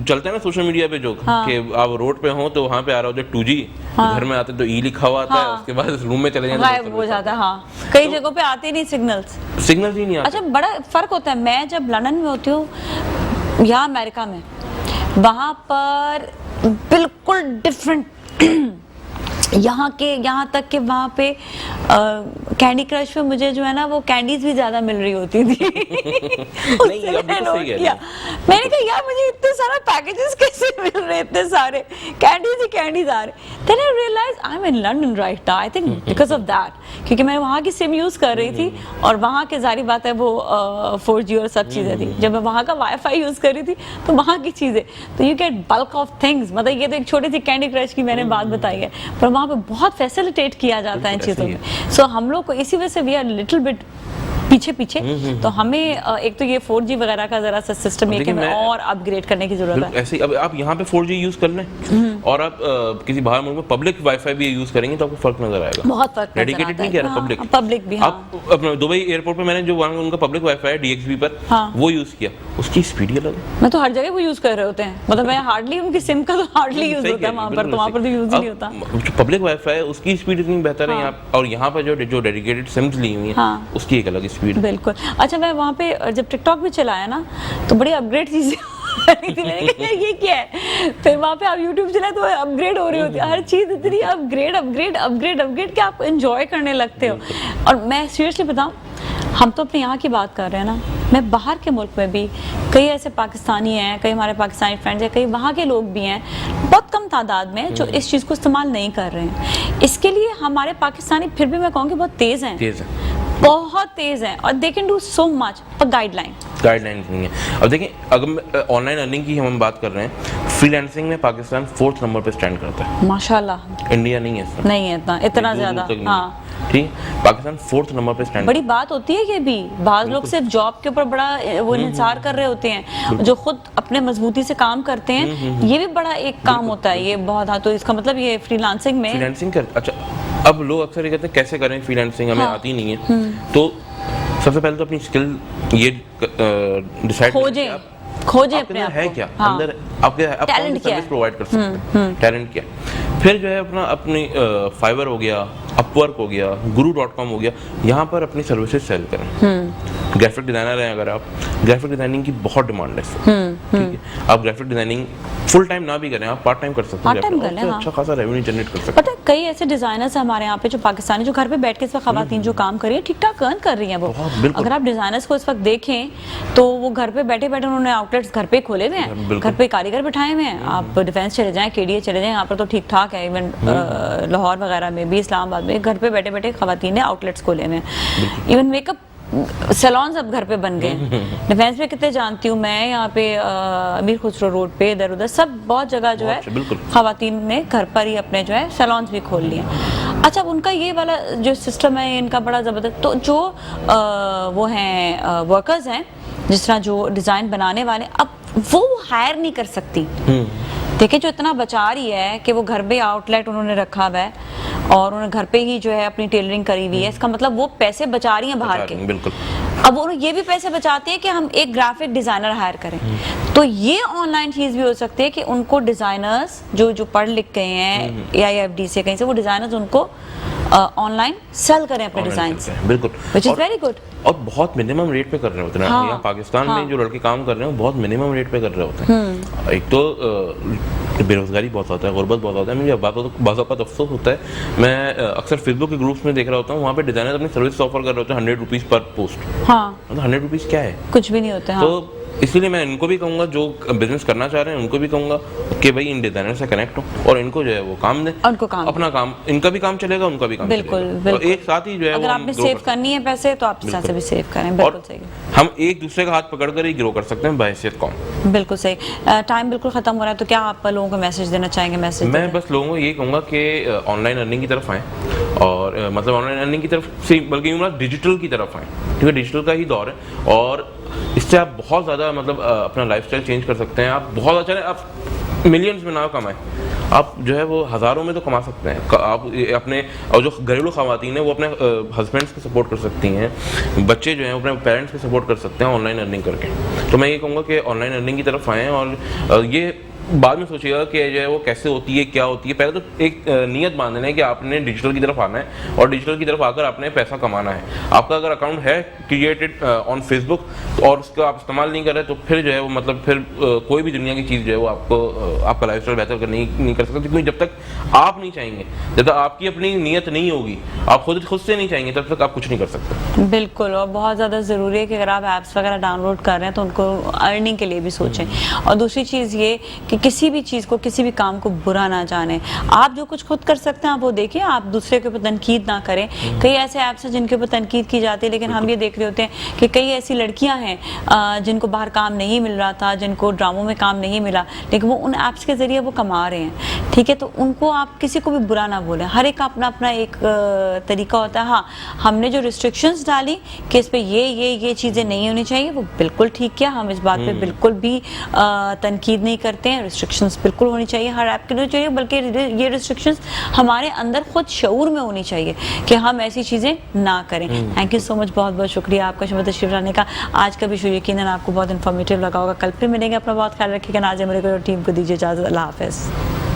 چلتے ہیں نا سوشل میڈیا پہ جو کہ آپ روڈ پہ ہوں تو وہاں پہ آ رہا ہوتا ہے 2G، گھر میں آتے تو ای لکھا ہوا آتا ہے، اس کے بعد روم میں چلے جاتے غائب ہو جاتا ہے. ہاں، کئی جگہوں پہ آتے نہیں سگنلز ہی نہیں آتے. اچھا، بڑا فرق ہوتا ہے. میں جب لندن میں ہوتی ہوں یا امریکہ میں، وہاں پر بالکل ڈفرینٹ. یہاں تک کہ وہاں پہ کینڈی کرش پہ مجھے جو ہے نا وہ کینڈیز بھی زیادہ مل رہی ہوتی تھی. میں نے کہا یار مجھے اتنے سارے پیکیجز کیسے مل رہے، اتنے سارے کینڈیز آ رہے. Then I realized I'm in London right now. I think because of that. کیونکہ میں وہاں کی سم یوز کر رہی تھی اور وہاں کے ظاہری بات ہے وہ 4G اور سب چیزیں تھی. جب میں وہاں کا وائی فائی یوز کر رہی تھی تو وہاں کی چیزیں، تو you get bulk of things. مطلب یہ تو ایک چھوٹی سی کینڈی کرش کی میں نے بات بتائی ہے، پر وہاں پہ بہت فیسیلیٹیٹ کیا جاتا ہے ان چیزوں میں. سو ہم لوگ کو اسی وجہ سے وی آر لٹل بٹ پیچھے. تو ہمیں ایک تو یہ 4G وغیرہ کا ذرا سا سسٹم یہ کہ ہمیں اور اپ گریڈ کرنے کی ضرورت ہے. ایسے اب آپ یہاں پہ 4G یوز کر لیں اور آپ کسی باہر ملک میں پبلک وائی فائی بھی یوز کریں گے تو آپ کو فرق نظر آئے گا. بہت فرق ڈیڈیکیٹڈ نہیں کہہ رہا، پبلک بھی. آپ اپنا دبئی ایئرپورٹ پہ میں نے جو وہاں ان کا پبلک وائی فائی DXB پر وہ یوز کیا، اس کی اسپیڈ ہی الگ ہے. میں تو ہر جگہ وہ یوز کر رہے ہوتے ہیں، مطلب میں ہارڈلی ان کی سم کا تو ہارڈلی یوز ہوتا ہے وہاں پر، تو وہاں پر تو یوز ہی نہیں ہوتا. پبلک وائی فائی اس کی اسپیڈ اتنی بہتر ہے اور یہاں پر جو ڈیڈیکیٹڈ سمز لی ہوئی ہیں اس کی ایک الگ اسپیڈ. بالکل. اچھا، میں وہاں پہ جب ٹک ٹاک بھی چلایا نا تو بڑی اپ گریڈ چیزیں یہ کیا ہے. پھر وہاں پہ آپ یوٹیوب چلائے تو اپ گریڈ ہو رہی ہوتی ہے، ہر چیز اتنی اپ گریڈ کہ آپ انجوائے کرنے لگتے ہو. اور میں سیریسلی بتاؤں، ہم تو اپنے یہاں کی بات کر رہے ہیں نا، میں باہر کے ملک میں بھی کئی ایسے پاکستانی ہیں، کئی ہمارے پاکستانی فرینڈز ہیں، کئی وہاں کے لوگ بھی ہیں، بہت کم تعداد میں جو اس چیز کو استعمال نہیں کر رہے ہیں. اس کے لیے ہمارے پاکستانی پھر بھی میں کہوں گی بہت تیز ہیں، بہت تیز ہیں، اور they can do so much. Per guide line guide lines نہیں ہیں. اب دیکھیں اگر آن لائن ارننگ کی ہم بات کر رہے ہیں, فری لانسنگ میں پاکستان 4th نمبر پہ اسٹینڈ کرتا ہے. ماشاءاللہ, انڈیا نہیں ہے اس میں, نہیں ہے اتنا زیادہ. ہاں ٹھیک, پاکستان 4th نمبر پہ اسٹینڈ. بڑی بات ہوتی ہے کہ بھی بعض لوگ صرف جاب کے اوپر بڑا وہ انحصار کر رہے ہوتے ہیں, جو خود اپنے مضبوطی سے کام کرتے ہیں, یہ بھی بڑا ایک کام ہوتا ہے یہ بہت. ہاں, تو اس کا مطلب یہ فری لانسنگ میں فری لانسنگ اچھا, اب لوگ اکثر یہ کہتے ہیں کیسے کریں فری لانسنگ, ہمیں آتی نہیں ہے. تو سب سے پہلے تو اپنی اسکل یہ ڈیسائیڈ کھوجیں اپنے آپ کو, ہے کیا اندر آپ کے سروس پرووائڈ کر سکتے ہیں, ٹیلنٹ کیا. پھر جو ہے اپنی فائبر ہو گیا, اپ ورک ہو گیا, guru.com ہو گیا, یہاں پر اپنی سروسز سیل کریں. گرافک ڈیزائنر ہیں اگر آپ, گرافک ڈیزائننگ کی بہت ڈیمانڈ ہے, ٹھیک ہے. آپ گرافک ڈیزائننگ فل ٹائم نہ بھی کریں, آپ پارٹ ٹائم کر سکتے ہیں, اچھا خاصا ریونیو جنریٹ کر سکتے ہیں. پتہ ہے کئی ایسے ڈیزائنرز ہیں ہمارے یہاں پہ جو پاکستانی, جو گھر پہ بیٹھ کے اس وقت خواتین جو کام کر رہی ہیں ٹھیک ٹھاک ارن کر رہی ہیں وہ. اگر آپ ڈیزائنرز کو اس وقت دیکھیں تو وہ گھر پہ بیٹھے بیٹھے انہوں نے آؤٹ لیٹس گھر پہ کھولے ہوئے ہیں, گھر پہ کاریگر بٹھائے ہوئے ہیں. آپ ڈیفینس چلے جائیں, KDA چلے جائیں, یہاں پر تو ٹھیک ٹھاک ہے. ایون لاہور وغیرہ میں بھی, اسلام آباد میں گھر پہ بیٹھے بیٹھے خواتین نے آؤٹ لیٹس کھولے ہوئے ہیں. ایون میک اپ سیلونز اب گھر پہ بن گئے. ڈیفینس میں کتنے جانتی ہوں میں, یہاں پہ امیر خسرو روڈ پہ ادھر ادھر سب بہت جگہ جو ہے خواتین نے گھر پر ہی اپنے جو ہے سیلونز بھی کھول لیے. اچھا, ان کا یہ والا جو سسٹم ہے ان کا بڑا زبردست. تو جو وہ ہیں ورکرز ہیں جس طرح جو ڈیزائن بنانے والے, اب وہ ہائر نہیں کر سکتی. دیکھیں جو اتنا بچا رہی ہے کہ وہ گھر پہ آؤٹ لیٹ انہوں نے رکھا ہوا ہے اور انہوں نے گھر پہ ہی جو ہے اپنی ٹیلرنگ کری ہوئی ہے, اس کا مطلب وہ پیسے بچا رہی ہیں باہر کے. بالکل. اب وہ یہ بھی پیسے بچاتے ہیں کہ ہم ایک گرافک ڈیزائنر ہائر کریں. تو یہ آن لائن چیز بھی ہو سکتی ہے کہ ان کو ڈیزائنرز جو پڑھ لکھ گئے ہیں AIFD سے کہیں سے, وہ ڈیزائنرز ان کو آن لائن سیل کریں اپنے ڈیزائنز. بالکل, which is very good. اور بہت منیمم ریٹ پہ کر رہے ہوتے ہیں. یہاں پاکستان میں جو لڑکے کام کر رہے ہیں بہت منیمم ریٹ پہ کر رہے ہوتے ہیں. ایک تو بے روزگاری بہت ہوتا ہے, غربت بہت ہوتا ہے. مجھے بعض اوقات افسوس ہوتا ہے, میں اکثر فیس بک کے گروپس میں دیکھ رہا ہوتا ہوں, وہاں پہ ڈیزائنر اپنی سروس آفر کر رہے ہوتے ہیں 100 روپیز پر پوسٹ. ہاں, 100 روپیز کیا ہے, کچھ بھی نہیں ہوتا. تو اسی لیے میں ان کو بھی کہوں گا جو بزنس کرنا چاہ رہے ہیں ان کو بھی کہوں گا کہ بھائی ان ڈیزائنر سے کنیکٹ ہو اور ان کو جو ہے وہ کام دیں, ان کو اپنا کام, ان کا بھی کام چلے گا, ان کا بھی کام چلے گا. بالکل, ایک ساتھ ہی جو ہے اگر آپ نے سیو کرنی ہے پیسے تو آپ اس طرح سے بھی سیو کریں. بالکل صحیح. ہم ایک دوسرے کا ہاتھ پکڑ کر ہی گرو کر سکتے ہیں بحیثیت قوم. بالکل صحیح. ٹائم بالکل ختم ہو رہا ہے, تو کیا آپ لوگوں کو میسج دینا چاہیں گے؟ میں بس لوگوں کو یہ کہوں گا کہ آن لائن ارننگ کی طرف آئیں, اور مطلب آن لائن ارننگ کی طرف سے بلکہ ڈیجیٹل کی طرف آئیں, کیونکہ ڈیجیٹل کا ہی دور ہے اور اس سے آپ بہت زیادہ مطلب اپنا لائف اسٹائل چینج کر سکتے ہیں. آپ بہت اچھا, آپ ملینز میں نہ کمائیں, آپ جو ہے وہ ہزاروں میں تو کما سکتے ہیں. آپ اپنے, اور جو گھریلو خواتین ہیں وہ اپنے ہسبینڈس کو سپورٹ کر سکتی ہیں, بچے جو ہیں وہ اپنے پیرنٹس کو سپورٹ کر سکتے ہیں آن لائن ارننگ کر کے. تو میں یہ کہوں گا کہ آن لائن ارننگ کی طرف آئیں, اور یہ بعد میں سوچیے گا کہ جو ہے وہ کیسے ہوتی ہے, کیا ہوتی ہے. پہلے تو ایک نیت باندھنا ہے کہ آپ نے ڈیجیٹل کی طرف آنا ہے, اور ڈیجیٹل کی طرف آ کر آپ نے پیسہ کمانا ہے. آپ کا اگر اکاؤنٹ ہے کریٹڈ آن فیس بک اور اس کا آپ استعمال نہیں کر رہے, تو پھر جو ہے وہ مطلب پھر کوئی بھی دنیا کی چیز جو ہے وہ آپ کو, آپ کا لائف اسٹائل بہتر نہیں کر سکتے. کیونکہ جب تک آپ نہیں چاہیں گے, جب تک آپ کی اپنی نیت نہیں ہوگی, آپ خود سے نہیں چاہیں گے, تب تک آپ کچھ نہیں کر سکتے. بالکل, اور بہت زیادہ ضروری ہے کہ اگر آپ ایپس وغیرہ ڈاؤن لوڈ کر رہے ہیں تو ان کو ارننگ کے لیے بھی سوچیں. اور دوسری چیز یہ کہ کسی بھی چیز کو, کسی بھی کام کو برا نہ جانیں. آپ جو کچھ خود کر سکتے ہیں آپ وہ دیکھیں, آپ دوسرے کے اوپر تنقید نہ کریں. کئی ایسے ایپس ہیں جن کے اوپر تنقید کی جاتی ہے, لیکن ہم یہ دیکھ رہے ہوتے ہیں کہ کئی ایسی لڑکیاں ہیں جن کو باہر کام نہیں مل رہا تھا, جن کو ڈراموں میں کام نہیں ملا, لیکن وہ ان ایپس کے ذریعے وہ کما رہے ہیں. ٹھیک ہے, تو ان کو آپ کسی کو بھی برا نہ بولیں. ہر ایک کا اپنا اپنا ایک طریقہ ہوتا ہے. ہاں, ہم نے جو ریسٹرکشنز ڈالی کہ اس پہ یہ چیزیں نہیں ہونی چاہیے, وہ بالکل ٹھیک کیا. ہم اس بات پہ بالکل بھی تنقید نہیں کرتے ہیں. ریسٹرکشنز بالکل ہونی چاہیے, ہر ایپ کے لیے چاہیے, بلکہ یہ ریسٹرکشنز ہمارے اندر خود شعور میں ہونی چاہیے کہ ہم ایسی چیزیں نہ کریں. تھینک یو سو مچ, بہت بہت شکریہ آپ کا شب تشریف لانے کا. آج کا بھی شو یقیناً آپ کو بہت انفارمیٹیو لگا ہوگا. کل پھر ملیں گے, اپنا بہت خیال رکھیے گا. ناظرین میرے کو ٹیم کو دیجیے اجازت. اللہ حافظ.